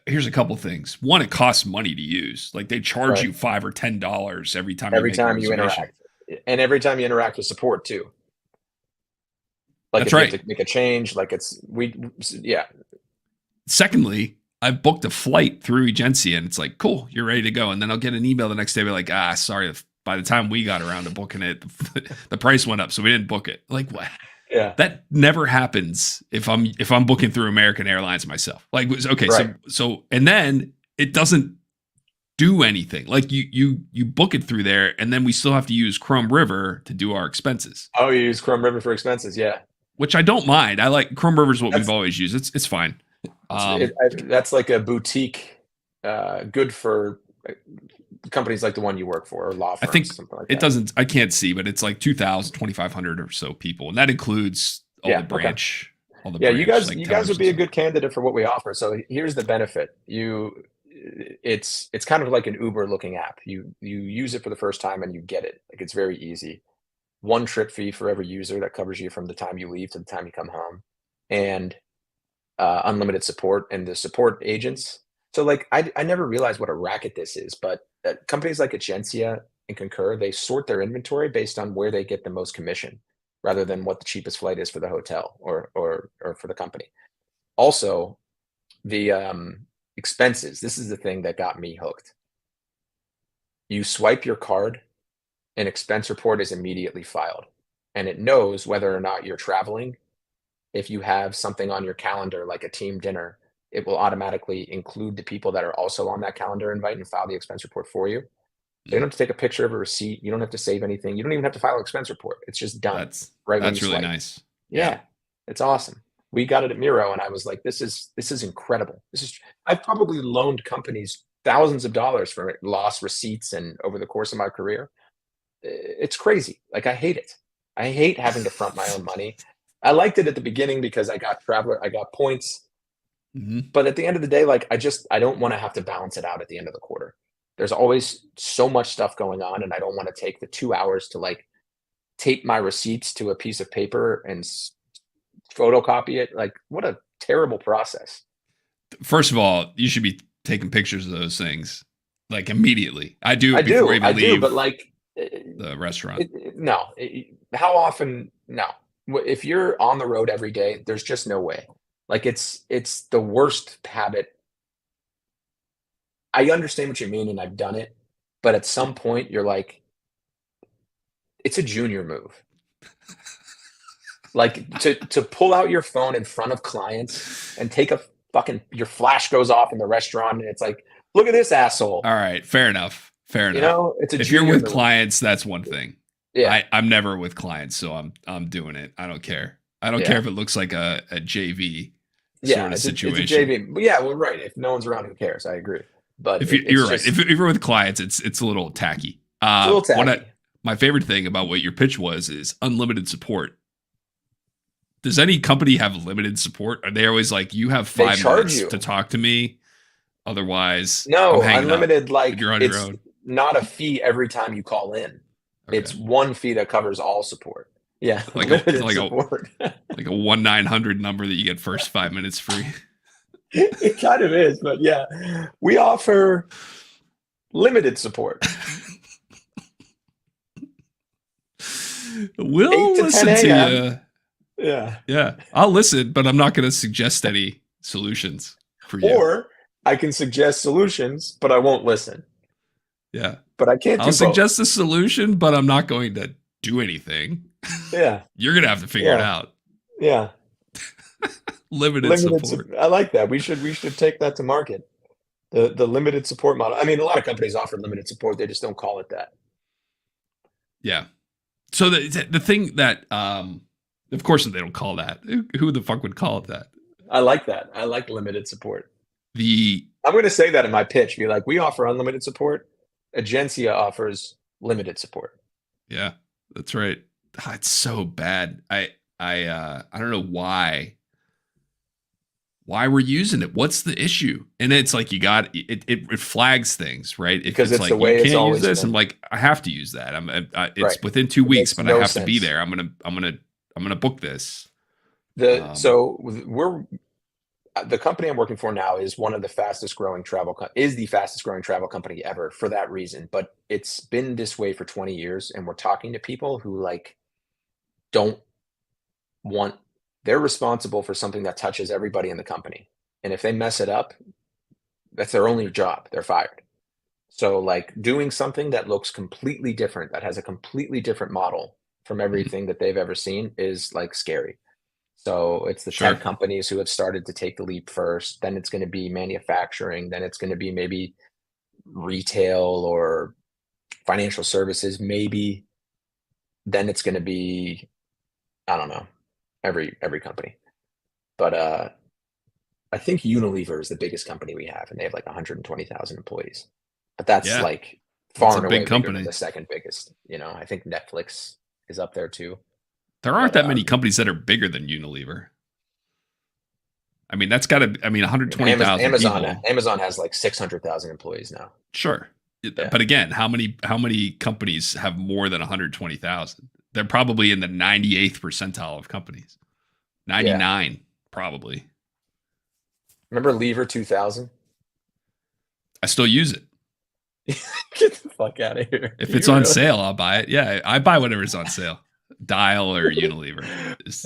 here's a couple things. One, it costs money to use. Like they charge Right. you $5 or $10 every time you Every make a time you reservation. interact. And every time you interact with support too. Like That's if you have right. to make a change, like it's we yeah. Secondly, I've booked a flight through Egencia and it's like, cool, you're ready to go. And then I'll get an email the next day, be like, sorry, by the time we got around to booking it, the price went up, so we didn't book it. Like what? Yeah. That never happens if I'm booking through American Airlines myself. Like okay, Right. so and then it doesn't do anything. Like you book it through there, and then we still have to use Chrome River to do our expenses, Oh, you use Chrome River for expenses. Yeah. which I don't mind. I like Chrome River is what we've That's always used. It's fine. that's like a boutique, good for companies like the one you work for, or law I think firms, something like it that. doesn't. I can't see, but it's like 2,000, 2,500 or so people, and that includes Yeah. Okay. all the Yeah, you branch guys like you guys towers would and be a stuff. good candidate for what we offer. So here's the benefit. It's kind of like an Uber looking app. You use it for the first time and you get it. Like it's very easy. One trip fee for every user that covers you from the time you leave to the time you come home. And unlimited support and the support agents. So like I never realized what a racket this is, but companies like Agencia and Concur, they sort their inventory based on where they get the most commission rather than what the cheapest flight is for the hotel or for the company. Also, the expenses. This is the thing that got me hooked. You swipe your card, an expense report is immediately filed. and it knows whether or not you're traveling. If you have something on your calendar, like a team dinner, it will automatically include the people that are also on that calendar invite and file the expense report for you. So you don't have to take a picture of a receipt. You don't have to save anything. You don't even have to file an expense report. It's just done right when you That's really swipe. nice. Yeah, it's awesome. We got it at Miro, and I was like, this is incredible. I've probably loaned companies thousands of dollars for lost receipts and over the course of my career. It's crazy. Like, I hate it. I hate having to front my own money. I liked it at the beginning because I got points. Mhm. But at the end of the day, like, I don't want to have to balance it out at the end of the quarter. There's always so much stuff going on, and I don't want to take the 2 hours to like tape my receipts to a piece of paper and photocopy it. Like, what a terrible process. First of all, you should be taking pictures of those things like immediately. I do I before do, I even I leave do, but like, the restaurant. no. How often? No. If you're on the road every day, there's just no way. Like, it's the worst habit. I understand what you mean, and I've done it, but at some point, you're like, it's a junior move. Like, to pull out your phone in front of clients and take a fucking your flash goes off in the restaurant, and it's like, look at this asshole. All right, fair enough. Fair You enough. know, it's a If you're junior with move. clients, that's one thing. Yeah, I'm never with clients, so I'm doing it. I don't care. I don't Yeah. care if it looks like a JV yeah, sort of it's situation. a JV. But yeah, well, right. If no one's around, who cares? I agree. But If it's you're right, just, if you're with clients, it's a little tacky. it's a little tacky. My favorite thing about what your pitch was is unlimited support. Does any company have limited support? Are they always like, you have They 5 charge minutes you. to talk to me? Otherwise, No, I'm hanging up. unlimited. Like, You're on your it's own. not a fee every time you call in. Okay. It's one fee that covers all support. Yeah, Like limited a support. like a 1-900 number that you get first 5 minutes free. It kind of is, but yeah, we offer limited support. We'll 8 to listen 10 to a.m. you. Yeah. Yeah, I'll listen, but I'm not going to suggest any solutions for you. Or I can suggest solutions, but I won't listen. Yeah, But I can't do I'll both. suggest a solution, but I'm not going to do anything. Yeah. You're going to have to figure it Yeah. out. Yeah. Limited support. I like that. We should take that to market. The limited support model. I mean, a lot of companies offer limited support. They just don't call it that. Yeah. So the thing that, of course, they don't call that. Who the fuck would call it that? I like that. I like limited support. The I'm going to say that in my pitch. Be like, we offer unlimited support. Agencia offers limited support. Yeah, that's right. It's so bad. I don't know why we're using it. What's the issue? And it's like, you got it flags things, right? Because it's like, the way you it's can't always use this. been. I'm like, I have to use that. It's Right. within 2 weeks, makes but no I have to be sense. there. I'm gonna book this. So the company I'm working for now is one of the fastest growing is the fastest growing travel company ever for that reason. But it's been this way for 20 years, and we're talking to people who like don't want. They're responsible for something that touches everybody in the company, and if they mess it up, that's their only job. They're fired. So like doing something that looks completely different, that has a completely different model from everything that they've ever seen, is like scary. So it's the Sure. tech companies who have started to take the leap first. Then it's going to be manufacturing. Then it's going to be maybe retail or financial services, maybe. Then it's going to be, I don't know, every company. But I think Unilever is the biggest company we have, and they have like 120,000 employees. But that's Yeah. like far That's a and big away bigger company. than the second biggest. You know, I think Netflix is up there too. There aren't But, that many companies that are bigger than Unilever. I mean, that's got to. I mean, 120,000 Amazon. people. Amazon has like 600,000 employees now. Sure. Yeah. But again, how many companies have more than 120,000? They're probably in the 98th percentile of companies. 99 probably. Remember Lever 2000? I still use it. Get the fuck out of here. If it's on sale, I'll buy it. Yeah, I buy whatever's on sale. Dial or Unilever.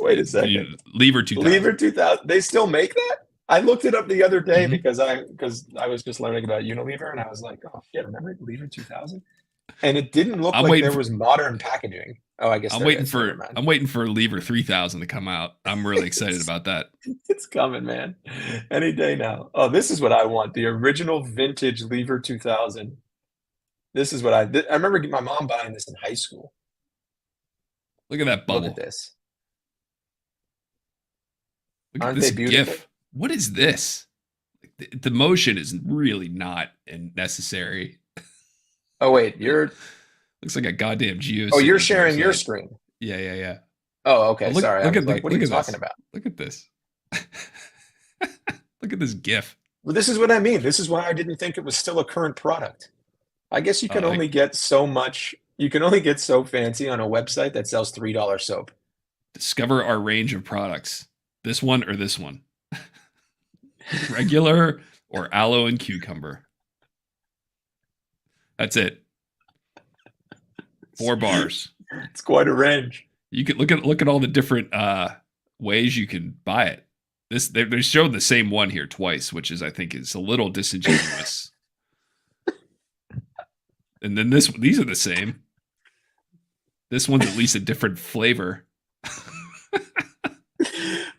Wait a second. Lever 2000. Lever 2000. They still make that? I looked it up the other day Mhm. because I was just learning about Unilever, and I was like, oh shit, remember Lever 2000? And it didn't look I'm like waiting there for- was modern packaging. Oh, I guess I'm there waiting is. Never for mind. I'm waiting for Lever 3000 to come out. I'm really excited about that. It's coming, man. Any day now. Oh, this is what I want. The original vintage Lever 2000. This is what I remember my mom buying this in high school. Look at that Look at bubble. this. Look at Aren't this they beautiful? GIF. What is this? The motion is really not necessary. Oh, wait, you're Looks like a goddamn oh, geocities you're sharing your website. screen. Yeah, yeah, yeah. Oh, Oh, okay. Sorry. I was like, what are look you at talking this. about? Look at this. Look at this GIF. Well, this is what I mean. This is why I didn't think it was still a current product. I guess you can only Like get so much. You can only get so fancy on a website that sells $3 soap. discover our range of products. This one or this one. Regular or aloe and cucumber. That's it. 4 bars. It's quite a range. You can look at all the different ways you can buy it. They showed the same one here twice, which is I think is a little disingenuous. And then these are the same. This one's at least a different flavor.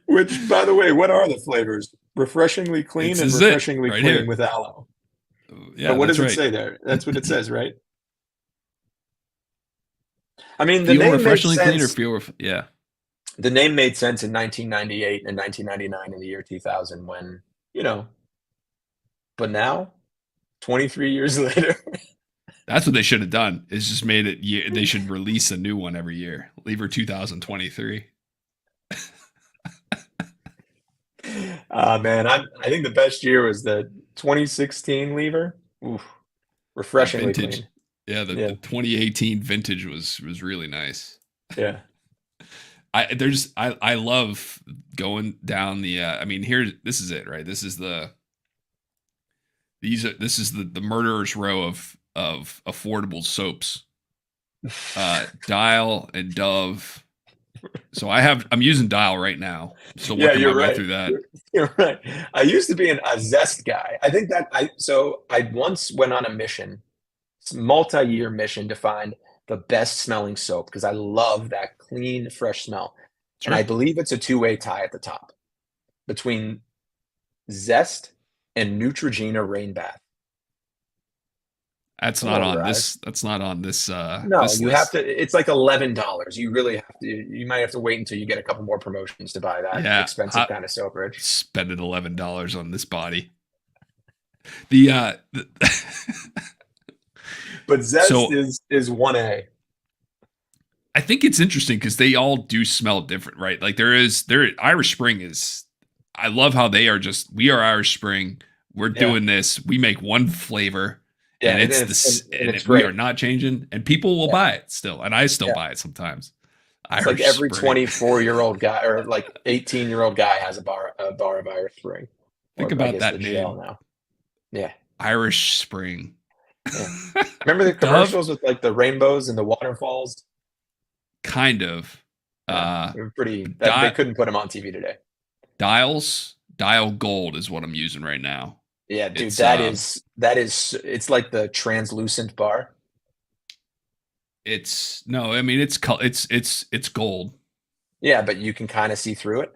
Which, by the way, what are the flavors? Refreshingly clean This and is it, refreshingly right clean here. with aloe. Yeah, But what that's does it right. say there? That's what it says, right? I mean, the Feel name made refreshingly clean or sense. yeah. The name made sense in 1998 and 1999 in the year 2000 when, you know, but now, 23 years later, That's what they should have done. Is just made it. They should release a new one every year. Lever 2023. man, I think the best year was the 2016 lever. Oof, The refreshingly vintage. clean. Yeah, Yeah, the 2018 vintage was really nice. yeah. I love going down the I mean this is it, right? This is the murderer's row of affordable soaps. Dial and Dove. So I'm using Dial right now. Still Yeah, working my you're way right. through that. You're right. I used to be a Zest guy. I think that I once went on a mission, multi-year mission to find the best smelling soap because I love that clean, fresh smell. And I Sure. believe it's a two-way tie at the top between Zest and Neutrogena Rain Bath. That's not Roll on your this. eyes. That's not on this No, this you have list. to. It's like $11. You really have to. You might have to wait until you get a couple more promotions to buy that Yeah, expensive kind of soap, Rich. spending $11 on this body. The But Zest so is 1A. I think it's interesting because they all do smell different, right? Like Irish Spring is. I love how they are we are Irish Spring. We're Yeah, doing this. We make one flavor, yeah, and and it's it's this, and it's we great. are not changing, and people will Yeah, buy it still, and I still yeah. buy it sometimes. It's like Irish every Spring. 24-year-old guy or like 18-year-old guy has a bar of Irish Spring, Think or I about guess that the gel name, now. Yeah, Irish Spring. yeah. Remember the Dove, commercials with like the rainbows and the waterfalls? kind of. Yeah, Uh, they were pretty. They Di- couldn't put them on TV today. Dial Gold is what I'm using right now. Yeah, dude, It's that is it's like the translucent bar. it's no, I mean it's gold. Yeah, but you can kind of see through it,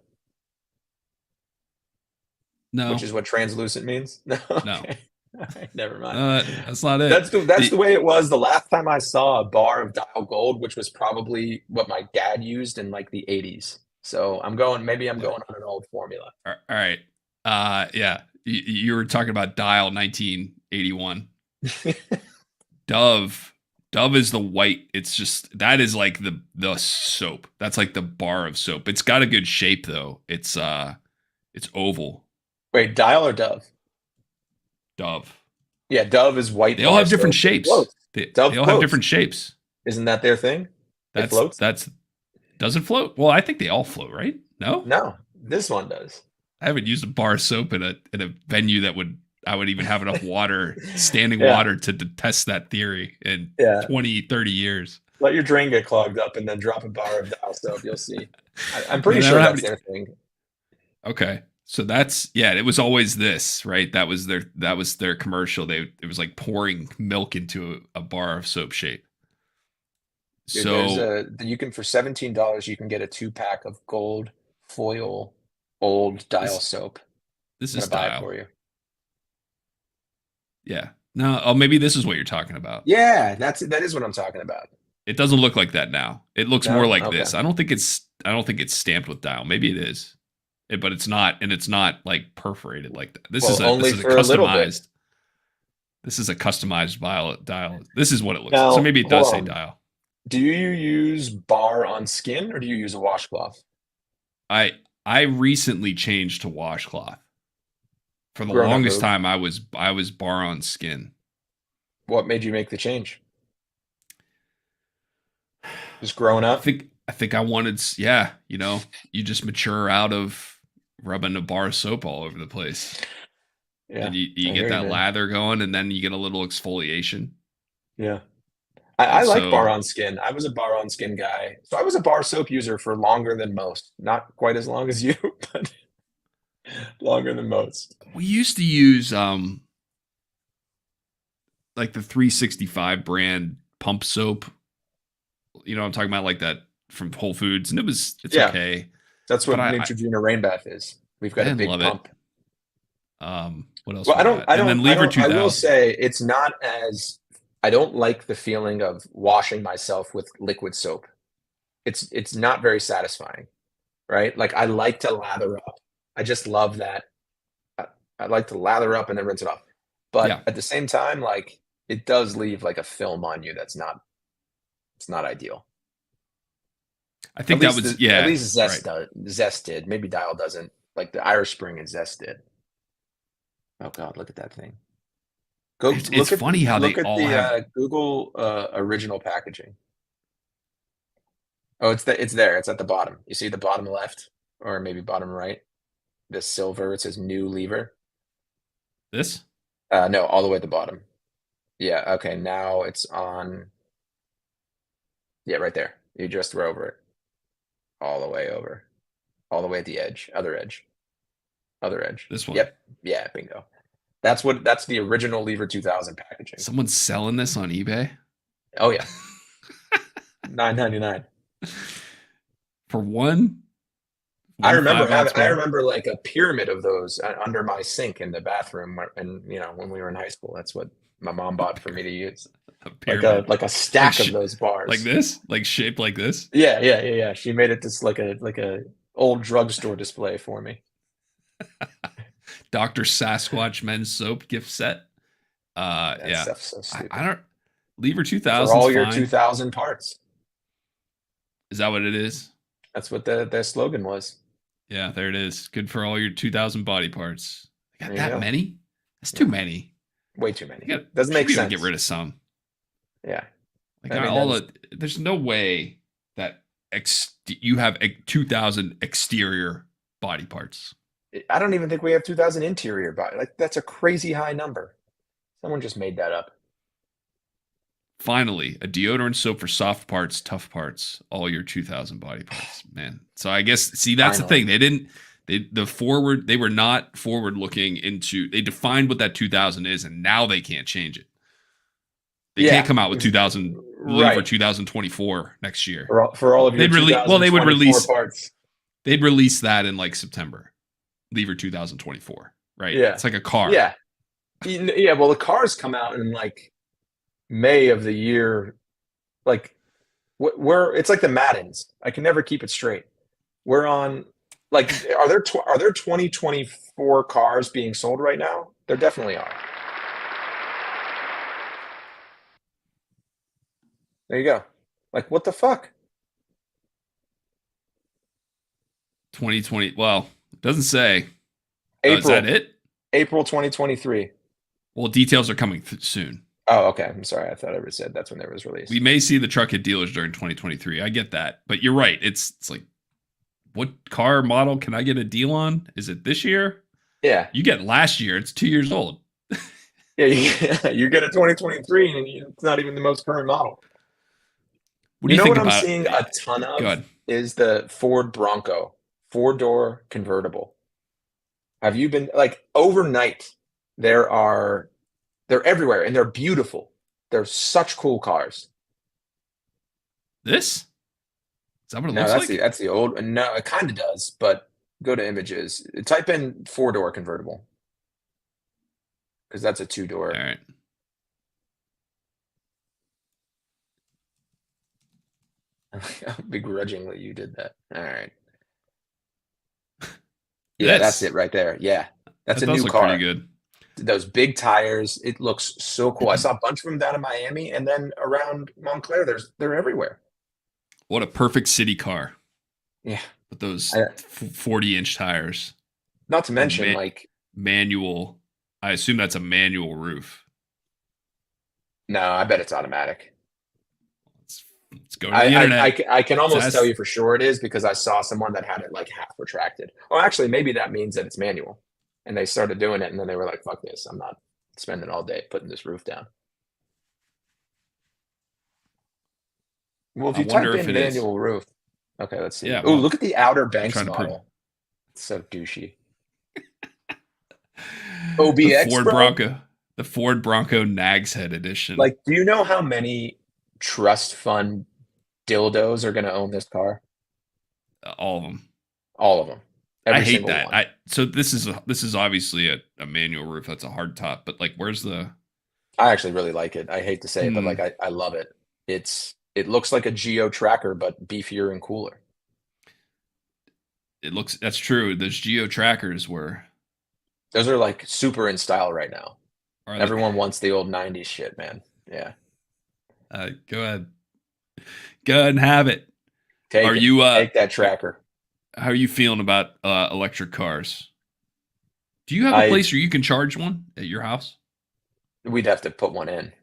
which No, is what translucent means. No, no, okay. All right, never mind. that's not it. That's The, the way it was the last time I saw a bar of Dial Gold, which was probably what my dad used in like the 80s. So maybe I'm going on an old formula. all right, yeah, you were talking about Dial 1981. Dove is the white. It's just that is like the soap. That's like the bar of soap. It's got a good shape though. It's oval. Wait, Dial or Dove? Dove. Yeah, Dove is white They all bar have different soap. It shapes. floats. Dove They all have floats. different shapes. Isn't that their thing? It floats? That's does it float? Well, I think they all float, right? No, No, this one does. I haven't used a bar of soap in a venue that I would even have enough standing Yeah, water to test that theory in yeah. 20, 30 years. Let your drain get clogged up and then drop a bar of Dial soap. You'll see. I'm Man, pretty I sure don't have that's any, their thing. okay. So it was always this, right? That was their commercial. It was like pouring milk into a bar of soap shape. Dude, So you can, for $17, you can get a 2-pack of gold foil old Dial this soap. this I'm is gonna buy it Dial. for you. Yeah. No, oh, maybe this is what you're talking about. Yeah, that is what I'm talking about. It doesn't look like that now. It looks more No? like Okay. this. I don't think it's stamped with Dial. Maybe it is. But it's not, and it's not like perforated like that. This is Well, a this only is a for a little bit. customized. This is a customized dial. This is what it looks like. So Now, maybe it hold does say on. Dial. Do you use bar on skin or do you use a washcloth? I I recently changed to washcloth. For the Grown up longest move. time, I was bar on skin. What made you make the change? Just growing I up? think I think I wanted, yeah, you just mature out of rubbing a bar of soap all over the place, Yeah, and you I get hear you, that man. lather going, and then you get a little exfoliation, Yeah. I and like bar so on skin. I was a bar on skin guy. So I was a bar soap user for longer than most. Not quite as long as you, but longer than most. we used to use like the 365 brand pump soap. I'm talking about, like that from Whole Foods, and it's Yeah, okay, that's but what I Neutrogena Rain Bath is. We've I got a didn't big love it. pump. What else Well, we got? And then Lever I will 2000. say it's not as, I don't like the feeling of washing myself with liquid soap. It's not very satisfying, right? Like I like to lather up. I just love that. I, I like to lather up and then rinse it off. But Yeah, at the same time, like it does leave like a film on you it's not ideal. I think that was, At yeah, least right. Zest did. Maybe Dial doesn't. Like the Irish Spring and Zest did. Oh God, look at that thing. Go It's funny how they look at all the have. Google original packaging. Oh, it's there. It's at the bottom. You see the bottom left or maybe bottom right. The silver. It says new lever. This. No, all the way at the bottom. Yeah. Okay. Now it's on. Yeah, right there. You just throw over it. All the way over. All the way at the edge. Other edge. Other edge. This one. Yep. Yeah. Bingo. That's the original Lever 2000 packaging. Someone's selling this on eBay Oh yeah. 9.99. for one I one remember 5 ounce I bar. remember like a pyramid of those under my sink in the bathroom, and when we were in high school, that's what my mom bought for me to use. A pyramid, Like a like stack of those like bars. this, like shaped like this. Yeah. She made it just like a old drugstore display for me. Dr. Sasquatch men's soap gift set. That Yeah, stuff's so I stupid. don't. Lever For 2000's all your fine. 2000 parts. Is that what it is? That's what the slogan was. Yeah, there it is. Good for all your 2000 body parts. I got There you that go. many? That's too Yeah. many. Way too many. You got, Doesn't should make be able to sense. get rid of some. Yeah. Like I mean, all the. There's no way that you have 2000 exterior body parts. I don't even think we have 2000 interior body. Like that's a crazy high number. Someone just made that up. Finally, a deodorant soap for soft parts, tough parts, all your 2000 body parts, man. So I guess, see, that's the Finally. thing. They were not forward looking into, they defined what that 2000 is, and now they can't change it. They Yeah. can't come out with 2000 Lever Right. 2024 next year. For all of your They'd release, well, they would 2024 release, parts. they'd release that in like September. Lever 2024, right? Yeah. It's like a car. Yeah. Yeah. Well, the cars come out in like May of the year. Like it's like the Maddens. I can never keep it straight. We're on like, are there 2024 cars being sold right now? There definitely are. There you go. Like, what the fuck? 2020. Well, it doesn't say. Oh, is April, that it? April 2023. Well, details are coming soon. Oh, okay. I'm sorry. I thought I said that's when it was released. We may see the truck at dealers during 2023. I get that, but you're right. It's like, what car model can I get a deal on? Is it this year? Yeah. You get last year. It's 2 years old. Yeah. You get a 2023 and it's not even the most current model. What do you know think what I'm about seeing it? a ton Go of ahead. is the Ford Bronco, 4-door convertible. Have you been like overnight? They're everywhere and they're beautiful. They're such cool cars. This? Is that what it No, looks that's like? the old. No, it kind of does, but go to images. Type in four-door convertible because that's a All two-door. right. Begrudgingly, you did that. All right. Yeah, that's This. it right there. Yeah, that's That a does new look pretty car. good. Those big tires. It looks so cool. I saw a bunch of them down in Miami, and then around Montclair, they're everywhere. What a perfect city car Yeah. with those I, 40-inch tires. not to And mention, like, manual. I assume that's a manual roof. no, I bet it's automatic. Let's go to the internet. I can Let's almost tell ask. you for sure it is because I saw someone that had it like half retracted. Oh, actually, maybe that means that it's manual. And they started doing it, and then they were like, "Fuck this! I'm not spending all day putting this roof down." Well, if I you type wonder if in it is. manual roof, okay, let's see. Yeah, Oh, well, look at the Outer I'm Banks trying to prove model. It's so douchey. the OBX, Ford bro. Bronco, the Ford Bronco Nags Head edition. Like, do you know how many trust fund dildos are going to own this car? All of them. All of them. Every I hate single that. one. So this is obviously a manual roof. That's a hard top, but like, where's the? I actually really like it. I hate to say it, but like Hmm, I love it. It looks like a Geo Tracker, but beefier and cooler. it looks. That's true. Those Geo trackers were. Those are like super in style right now. Are they? Everyone wants the old 90s shit, man. Yeah. Go ahead. Go ahead and have it. Take Are it. you Take that tracker. how are you feeling about electric cars? Do you have a I place where you can charge one at your house? We'd have to put one in.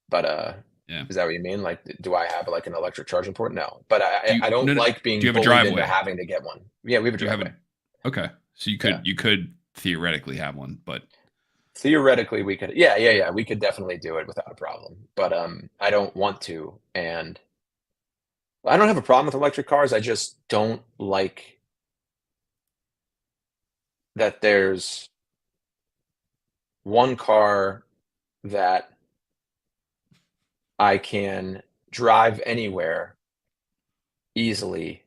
But Yeah. is that what you mean? Like, do I have like an electric charging port? No. But Do you I don't no, no, like do you being have a bullied into driveway? having to get one. Yeah, we have a Do you have driveway. a Okay. So Yeah. you could theoretically have one, but Theoretically, we could. Yeah. We could definitely do it without a problem. But I don't want to, and I don't have a problem with electric cars. I just don't like that there's one car that I can drive anywhere easily.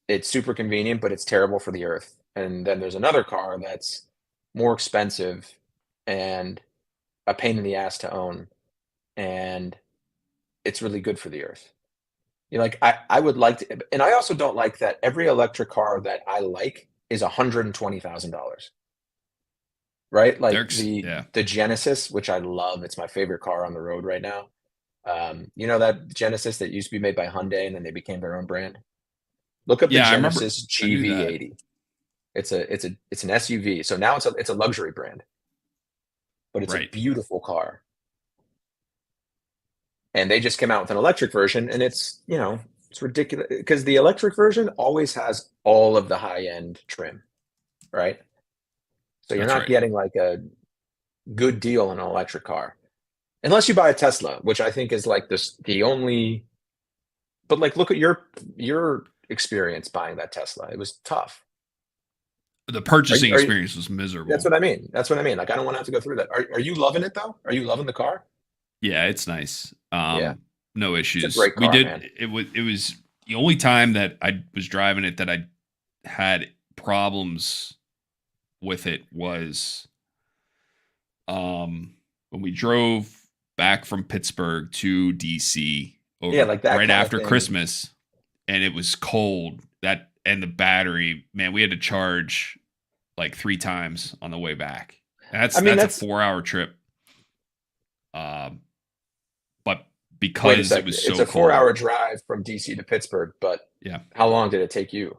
It's super convenient, but it's terrible for the earth. And then there's another car that's more expensive and a pain in the ass to own, and it's really good for the earth. You know, like I would like to, and I also don't like that every electric car that I like is $120,000. Right? Like yeah. the Genesis, which I love, it's my favorite car on the road right now. You know that Genesis that used to be made by Hyundai and then they became their own brand? Look up the Yeah, I remember. Genesis I knew that. GV80. It's an SUV. So now it's a luxury brand, but it's a Right. beautiful car. And they just came out with an electric version, and it's ridiculous because the electric version always has all of the high-end trim, right? So you're That's not right. getting like a good deal on an electric car. Unless you buy a Tesla, which I think is like the only, but like look at your experience buying that Tesla. It was tough. The Are you, purchasing are you, experience was that's miserable. what I mean. That's what I mean. Like I don't want to have to go through that. Are you loving it though? Are you loving the car? Yeah, it's nice. Yeah. No It's a issues. great We car, did man. it was the only time that I was driving it that I had problems with it was when we drove back from Pittsburgh to DC Yeah, over like that right kind of after thing. Christmas, and it was cold. That and the battery, man, we had to charge like 3 times on the way back. I mean, That's a that's 4 hour trip. Um, but Wait a because it sec. was It's so a 4 cold, hour drive from DC to Pittsburgh, but yeah. how long did it take you?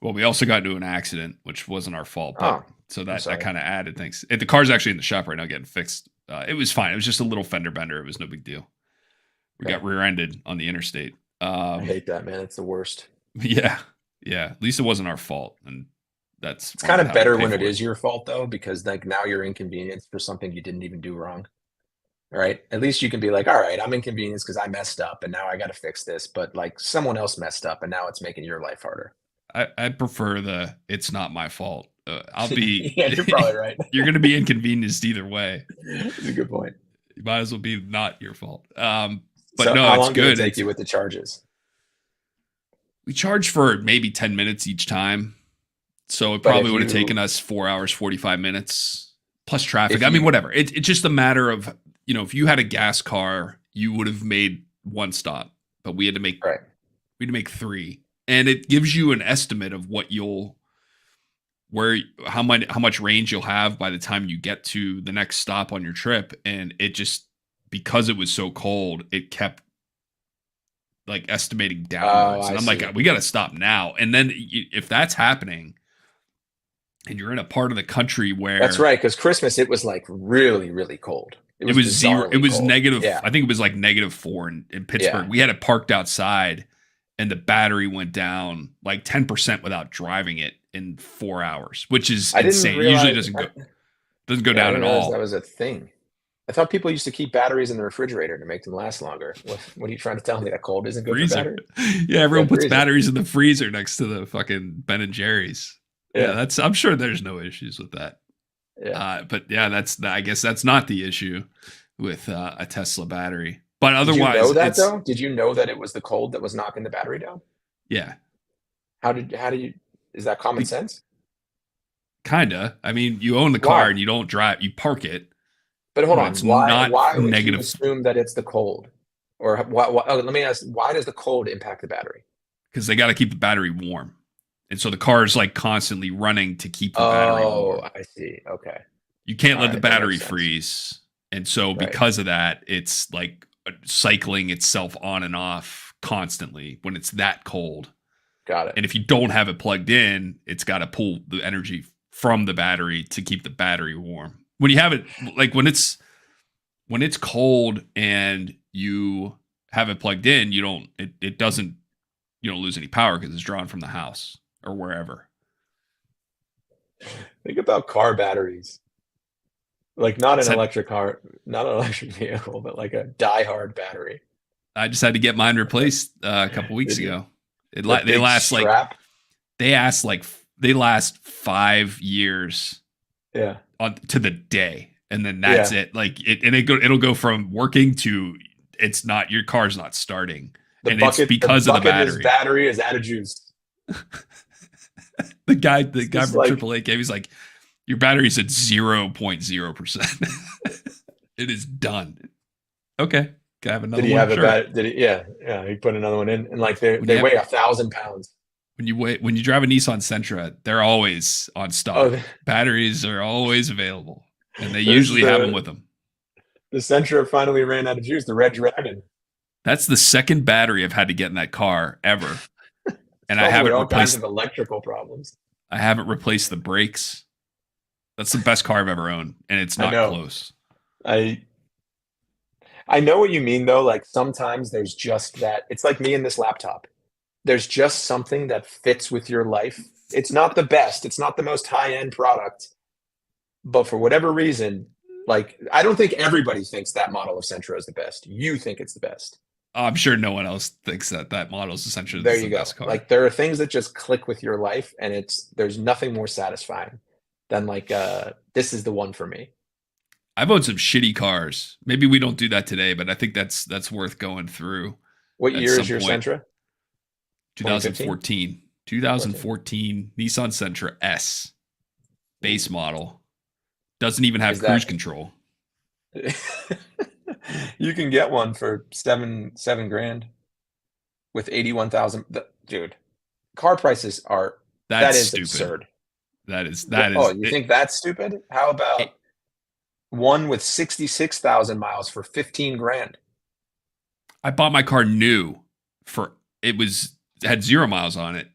Well, we also got into an accident, which wasn't our fault, but Oh, so I'm that sorry. kind of added things. The car's actually in the shop right now getting fixed. It was fine. It was just a little fender bender. It was no big deal. We Okay. got rear-ended on the interstate. I hate that, man. It's the worst. Yeah, yeah. At least it wasn't our fault, and that's It's we're kind not of having to better pay when it for it. is your fault though, because like now you're inconvenienced for something you didn't even do wrong. Right? At least you can be like, all right, I'm inconvenienced because I messed up and now I got to fix this. But like someone else messed up and now it's making your life harder. I prefer the "it's not my fault." I'll be Yeah, you're probably right. you're going to be inconvenienced either way. That's a good point. You might as well be not your fault. But So no, how it's long did it good. take you with the charges? We charge for maybe 10 minutes each time. So it But probably if would have taken you us 4 hours, 45 minutes plus traffic. if I mean, you whatever. It's just a matter of, if you had a gas car, you would have made one stop, but right. we had to make three. And it gives you an estimate of how much range you'll have by the time you get to the next stop on your trip. And it just, because it was so cold, it kept like estimating Oh, downwards. I And I'm like, see. we got to stop now. And then if that's happening and you're in a part of the country That's where right, because Christmas it was like really, really cold. It it was was zero, it bizarrely was cold. negative, Yeah, I think it was like -4 in Pittsburgh. yeah. We had it parked outside and the battery went down like 10% without driving it in 4 hours, which is I didn't insane. It usually realize. doesn't go Yeah, I down didn't at realize that all. was a thing. I thought people used to keep batteries in the refrigerator to make them last longer. What are you trying to tell me? That cold isn't good for Freezer. batteries? Yeah, Yeah, everyone puts freezer. batteries in the freezer next to the fucking Ben and Jerry's. Yeah, Yeah, I'm sure there's no issues with that. yeah. But yeah, I guess that's not the issue with a Tesla battery. But Did you otherwise, know that it's though? Did you know that it was the cold that was knocking the battery down? yeah, How do you? Is that common sense? kinda. I mean, you own the car Why? and you don't drive, you park it But hold when on. it's Why? not Why would you negative assume that it's the cold? Or let me ask. Why does the cold impact the battery? because they got to keep the battery warm. And so the car is like constantly running to keep the battery Oh, warm. I see. Okay. You can't All let the right, that battery makes sense. freeze. And so Right. because of that, it's like cycling itself on and off constantly when it's that cold. Got it. And if you don't have it plugged in, it's got to pull the energy from the battery to keep the battery warm. When you have it, like when it's cold and you have it plugged in, it doesn't, you don't lose any power because it's drawn from the house or wherever. Think about car batteries. Like not an Said electric car, not an electric vehicle, but like a die-hard battery. I just had to get mine replaced a couple weeks Did you? ago. The They big last like strap. they last 5 years Yeah. on to the day, and then that's Yeah. it. Like it'll go from working to it's not, your car's not starting, and it's The because of the bucket in his battery. battery is out of juice. The It's guy just from like, AAA gave, he's like, your battery's at 0.0%. It is done. Okay, can I have did another he one? have a Sure. bat? Did he? Yeah, yeah. He put another one in, and like When you they have weigh 1,000 pounds. when you drive a Nissan Sentra, they're always on Oh, stock. Batteries are always available, and they this usually have them with them. the Sentra finally ran out of juice. The Red Dragon. That's the second battery I've had to get in that car ever, and Probably all kinds of electrical problems. I haven't replaced the brakes. That's the best car I've ever owned, and it's I not know. close. I I know what you mean though. Like sometimes there's just that. It's like me and this laptop. There's just something that fits with your life. It's not the best. It's not the most high-end product, but for whatever reason, like I don't think everybody thinks that model of Sentra is the best. You think it's the best. I'm sure no one else thinks that model is essentially There the you go. best car. Like there are things that just click with your life, and there's nothing more satisfying than like this is the one for me. I've owned some shitty cars. Maybe we don't do that today, but I think that's worth going through What at year some is your point. Sentra? 2015? 2014 Nissan Sentra S base model. Doesn't even have Is cruise that control. you can get one for seven grand with 81,000. Dude, car prices are that That's is stupid. absurd. That is Oh, you it, think that's stupid? How about it- one with 66,000 miles for 15 grand? I bought my car new for it had 0 miles on it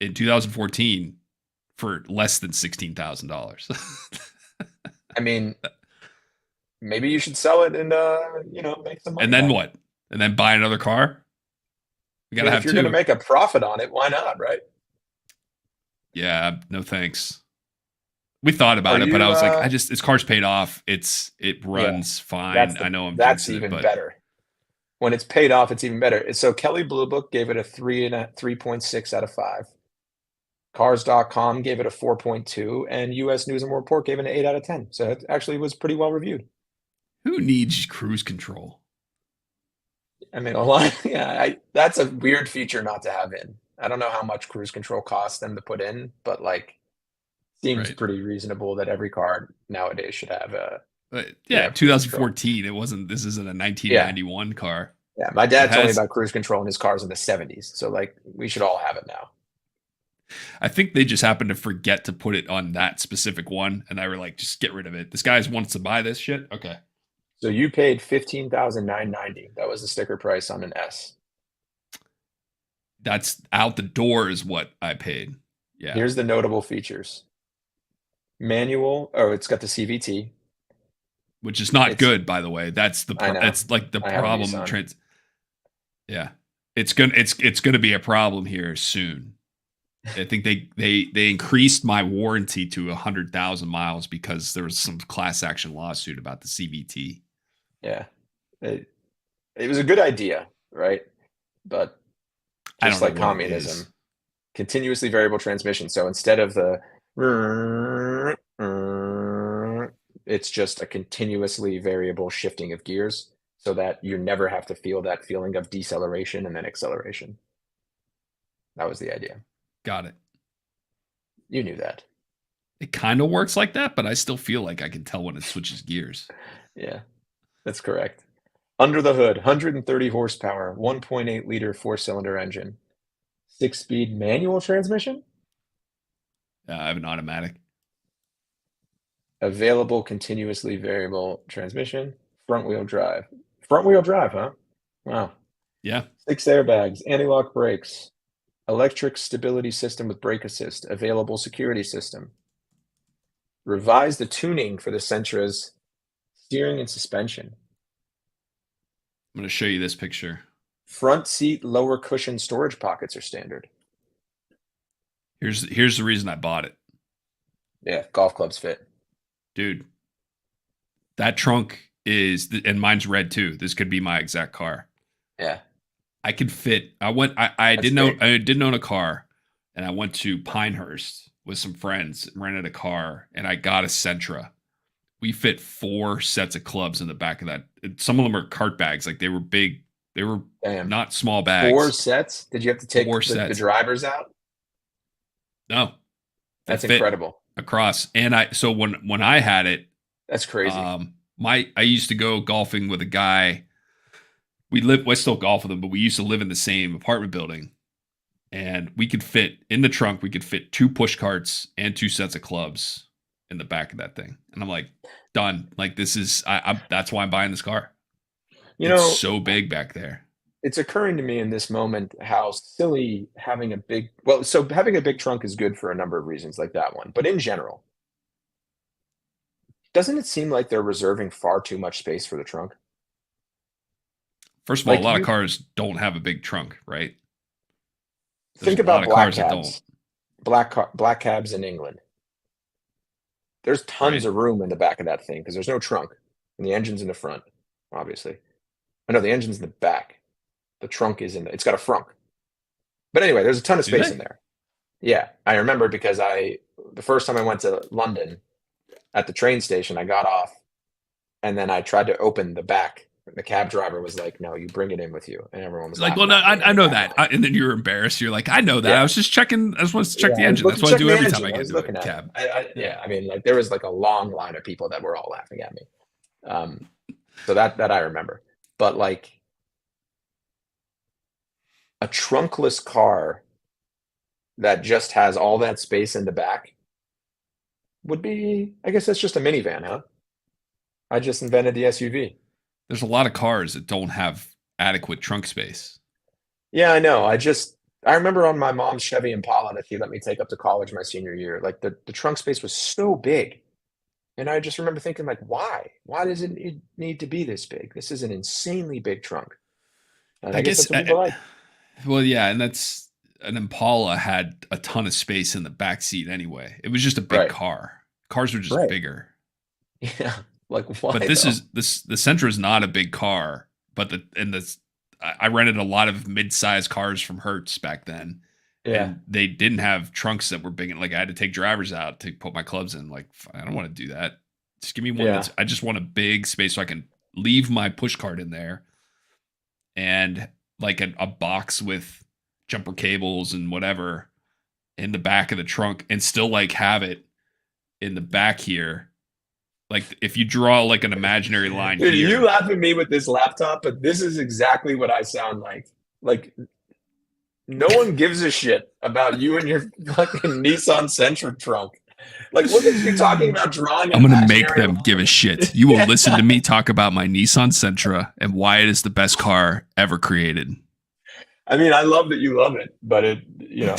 in 2014 for less than $16,000. I mean, maybe you should sell it and make some money. And then back. what? And then buy another car? We I gotta mean, have if you're two. going to make a profit on it, why not, right? Yeah, no thanks. We thought about Are it, but I you was like, this car's paid off. It runs fine. I know I'm that's jinxing it, even but better. When it's paid off, it's even better. So Kelly Blue Book gave it a 3.6 out of 5. Cars.com gave it a 4.2, and US News and World Report gave it an 8 out of 10. So it actually was pretty well reviewed. Who needs cruise control? I mean, a lot. Yeah, that's a weird feature not to have in. I don't know how much cruise control costs them to put in, but like, seems Right. pretty reasonable that every car nowadays should have But yeah, cruise control. 2014. It wasn't. This isn't a Yeah, 1991 car. yeah. My It dad told me has. about cruise control in his cars in the '70s, so like, we should all have it now. I think they just happened to forget to put it on that specific one, and they were like, just get rid of it. This guy wants to buy this shit. Okay, So you paid 15,990. That was the sticker price on an S. that's out the door is what I paid. Yeah, Here's the notable features. Manual, oh, it's got the CVT. which is not It's, good, by the way. I know, That's like the I have a problem. Nissan. Yeah, it's gonna be a problem here soon. I think they increased my warranty to 100,000 miles because there was some class action lawsuit about the CVT. Yeah. It, it was a good idea, right? But I just don't know like what it is. communism, continuously variable transmission. So instead of the, it's just a continuously variable shifting of gears so that you never have to feel that feeling of deceleration and then acceleration. That was the idea. Got it. You knew that. It kind of works like that, but I still feel like I can tell when it switches gears. Yeah, that's correct. Under the hood, 130 horsepower, 1.8 liter four-cylinder engine, 6-speed manual transmission, I have an automatic. available continuously variable transmission, front-wheel drive. Front-wheel drive, huh? Wow. Yeah. 6 airbags, anti-lock brakes, electric stability system with brake assist, available security system. Revise the tuning for the Sentra's steering and suspension. I'm going to show you this picture. Front seat lower cushion storage pockets are standard. Here's the reason I bought it. Yeah, golf clubs fit. Dude, that trunk is, and mine's red too. This could be my exact car. Yeah. I could fit. I didn't own a car, and I went to Pinehurst with some friends, rented a car, and I got a Sentra. We fit 4 sets of clubs in the back of that. Some of them are cart bags, like they were big. They were Damn. not small bags. 4 sets? Did you have to take the drivers out? No, that's incredible. Across, and so when I had it, that's crazy. I used to go golfing with a guy. I still golf with him, but we used to live in the same apartment building, and we could fit in the trunk. We could fit 2 push carts and 2 sets of clubs in the back of that thing. And I'm like, done. Like, this is, that's why I'm buying this car. It's so big back there. It's occurring to me in this moment how silly having a big trunk is good for a number of reasons like that one. But in general, doesn't it seem like they're reserving far too much space for the trunk? First of all, a lot of cars don't have a big trunk, right? Think about black cabs. Black cabs in England. There's tons of room in the back of that thing because there's no trunk. And the engine's in the front, obviously. I know the engine's in the back. The trunk is it's got a frunk. But anyway, there's a ton of space in there. Yeah, I remember because the first time I went to London at the train station, I got off and then I tried to open the back. The cab driver was like, "No, you bring it in with you," and everyone was like, "Well, no, I know that." And then you're embarrassed. You're like, "I know that. Yeah. I was just checking. I just wanted to check the engine. That's what I do every time I get into a cab." Yeah, I mean, like there was like a long line of people that were all laughing at me. So that I remember. But like a trunkless car that just has all that space in the back would be, I guess that's just a minivan, huh? I just invented the SUV. There's a lot of cars that don't have adequate trunk space. Yeah, I know. I remember on my mom's Chevy Impala that she let me take up to college my senior year. Like the trunk space was so big. And I just remember thinking like, why? Why does it need to be this big? This is an insanely big trunk. And I guess that's what people like. Well, yeah, and that's an Impala had a ton of space in the back seat anyway. It was just a big car. Cars were just bigger. Yeah. Like why? But the Sentra is not a big car, but I rented a lot of mid-sized cars from Hertz back then. Yeah. And they didn't have trunks that were big. Like I had to take drivers out to put my clubs in. Like I don't want to do that. Just give me one I just want a big space so I can leave my push cart in there and like a box with jumper cables and whatever in the back of the trunk and still like have it in the back here. Like if you draw like an imaginary line Dude, here. you laugh at me with this laptop, but this is exactly what I sound like. Like no one gives a shit about you and your fucking Nissan Sentra trunk. Like, look at you talking about drawing. I'm going to make them give a shit. You will listen to me talk about my Nissan Sentra and why it is the best car ever created. I mean, I love that you love it, but it, you know.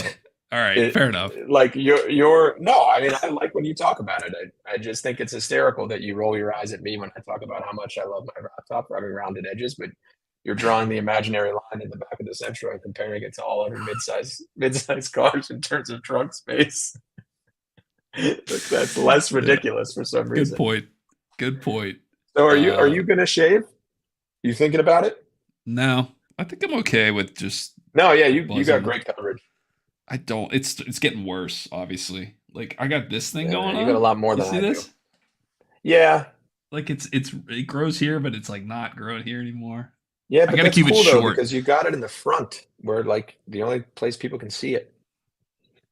All right, fair enough. Like you're no, I mean, I like when you talk about it. I just think it's hysterical that you roll your eyes at me when I talk about how much I love my laptop for having rounded edges, but you're drawing the imaginary line in the back of the Sentra and comparing it to all other mid-size cars in terms of trunk space. That's less ridiculous for some reason. Good point. So are you gonna shave? You thinking about it? No, I think I'm okay with just. No, yeah, you got great coverage. I don't. It's getting worse. Obviously, like I got this thing going on. You got a lot more than I do. Yeah, like it grows here, but it's like not growing here anymore. Yeah, but I gotta keep it short because you got it in the front, where like the only place people can see it,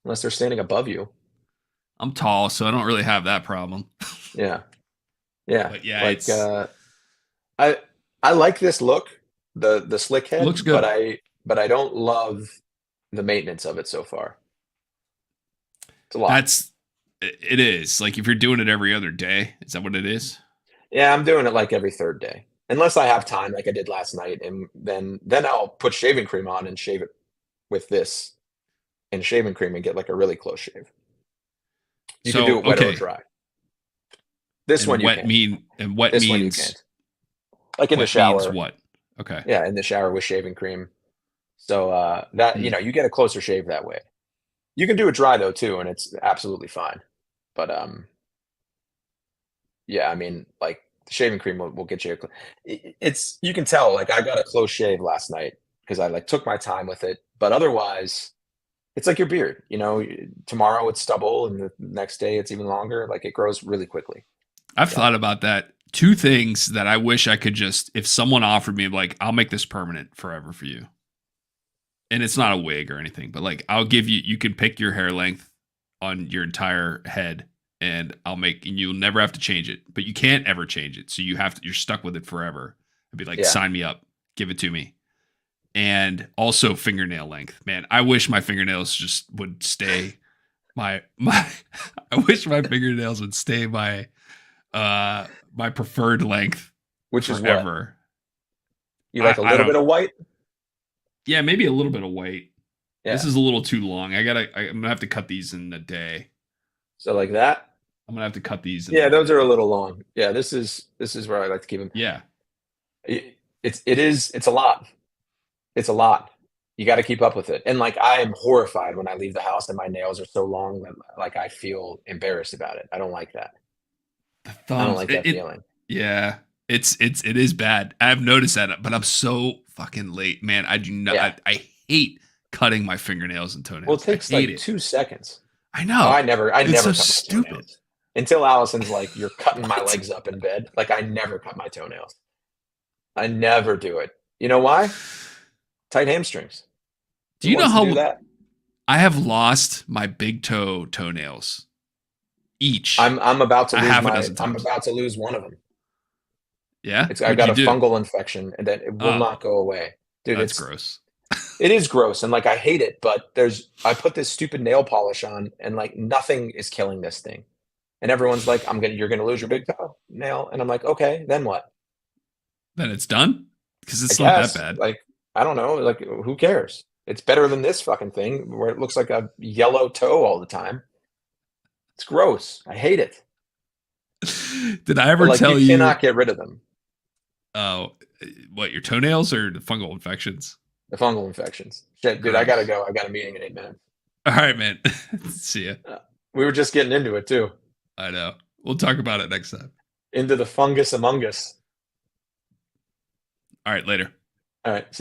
unless they're standing above you. I'm tall, so I don't really have that problem. Yeah. But yeah, like I like this look, the slick head. Looks good, but I don't love the maintenance of it so far. It's a lot. It is. Like if you're doing it every other day, is that what it is? Yeah, I'm doing it like every third day. Unless I have time like I did last night, and then I'll put shaving cream on and shave it with this and shaving cream and get like a really close shave. You can do it wet or dry. This one you can't. This one you can't. Like in the shower. Means what? Okay. Yeah, in the shower with shaving cream. So that you know, you get a closer shave that way. You can do it dry though too, and it's absolutely fine. But yeah, I mean, like the shaving cream will get you. It's you can tell. Like I got a close shave last night because I like took my time with it. But otherwise, it's like your beard. You know, tomorrow it's stubble, and the next day it's even longer. Like it grows really quickly. I've thought about that. Two things that I wish I could just, if someone offered me, like, I'll make this permanent forever for you. And it's not a wig or anything, but like, I'll give you, you can pick your hair length on your entire head and you'll never have to change it, but you can't ever change it. So you're stuck with it forever. I'd be like, sign me up, give it to me. And also fingernail length, man. I wish my fingernails just would stay I wish my fingernails would stay my preferred length, which is forever. You like a little bit of white? Yeah, maybe a little bit of white. Yeah. This is a little too long. I'm gonna have to cut these in a day. So like that? I'm gonna have to cut these. Yeah, those are a little long. Yeah, this is where I like to keep them. Yeah, it's a lot. It's a lot. You got to keep up with it. And like I am horrified when I leave the house and my nails are so long that like I feel embarrassed about it. I don't like that. I don't like that feeling. Yeah, it is bad. I've noticed that, but I'm so fucking late, man. I do not. Yeah. I hate cutting my fingernails and toenails. Well, it takes like 2 seconds. I know. I never. It's so cut my stupid. Toenails. Until Allison's like, "You're cutting my legs up in bed." Like I never cut my toenails. I never do it. You know why? Tight hamstrings. Do you know how that? I have lost my big toe toenails? Each. I'm about to lose I'm about to lose one of them. Yeah, I've got a fungal infection, and that it will not go away, dude. That's gross. It is gross, and like I hate it. But I put this stupid nail polish on, and like nothing is killing this thing. And everyone's like, "You're gonna lose your big toe nail," and I'm like, "Okay, then what?" Then it's done because it's not that bad. Like I don't know. Like who cares? It's better than this fucking thing where it looks like a yellow toe all the time. It's gross. I hate it. Did I ever tell you? You cannot get rid of them. Oh, what, your toenails or the fungal infections? The fungal infections. Shit, dude, I gotta go. I got a meeting in 8 minutes. All right, man. See ya. We were just getting into it too. I know. We'll talk about it next time. Into the fungus among us. All right, later. All right.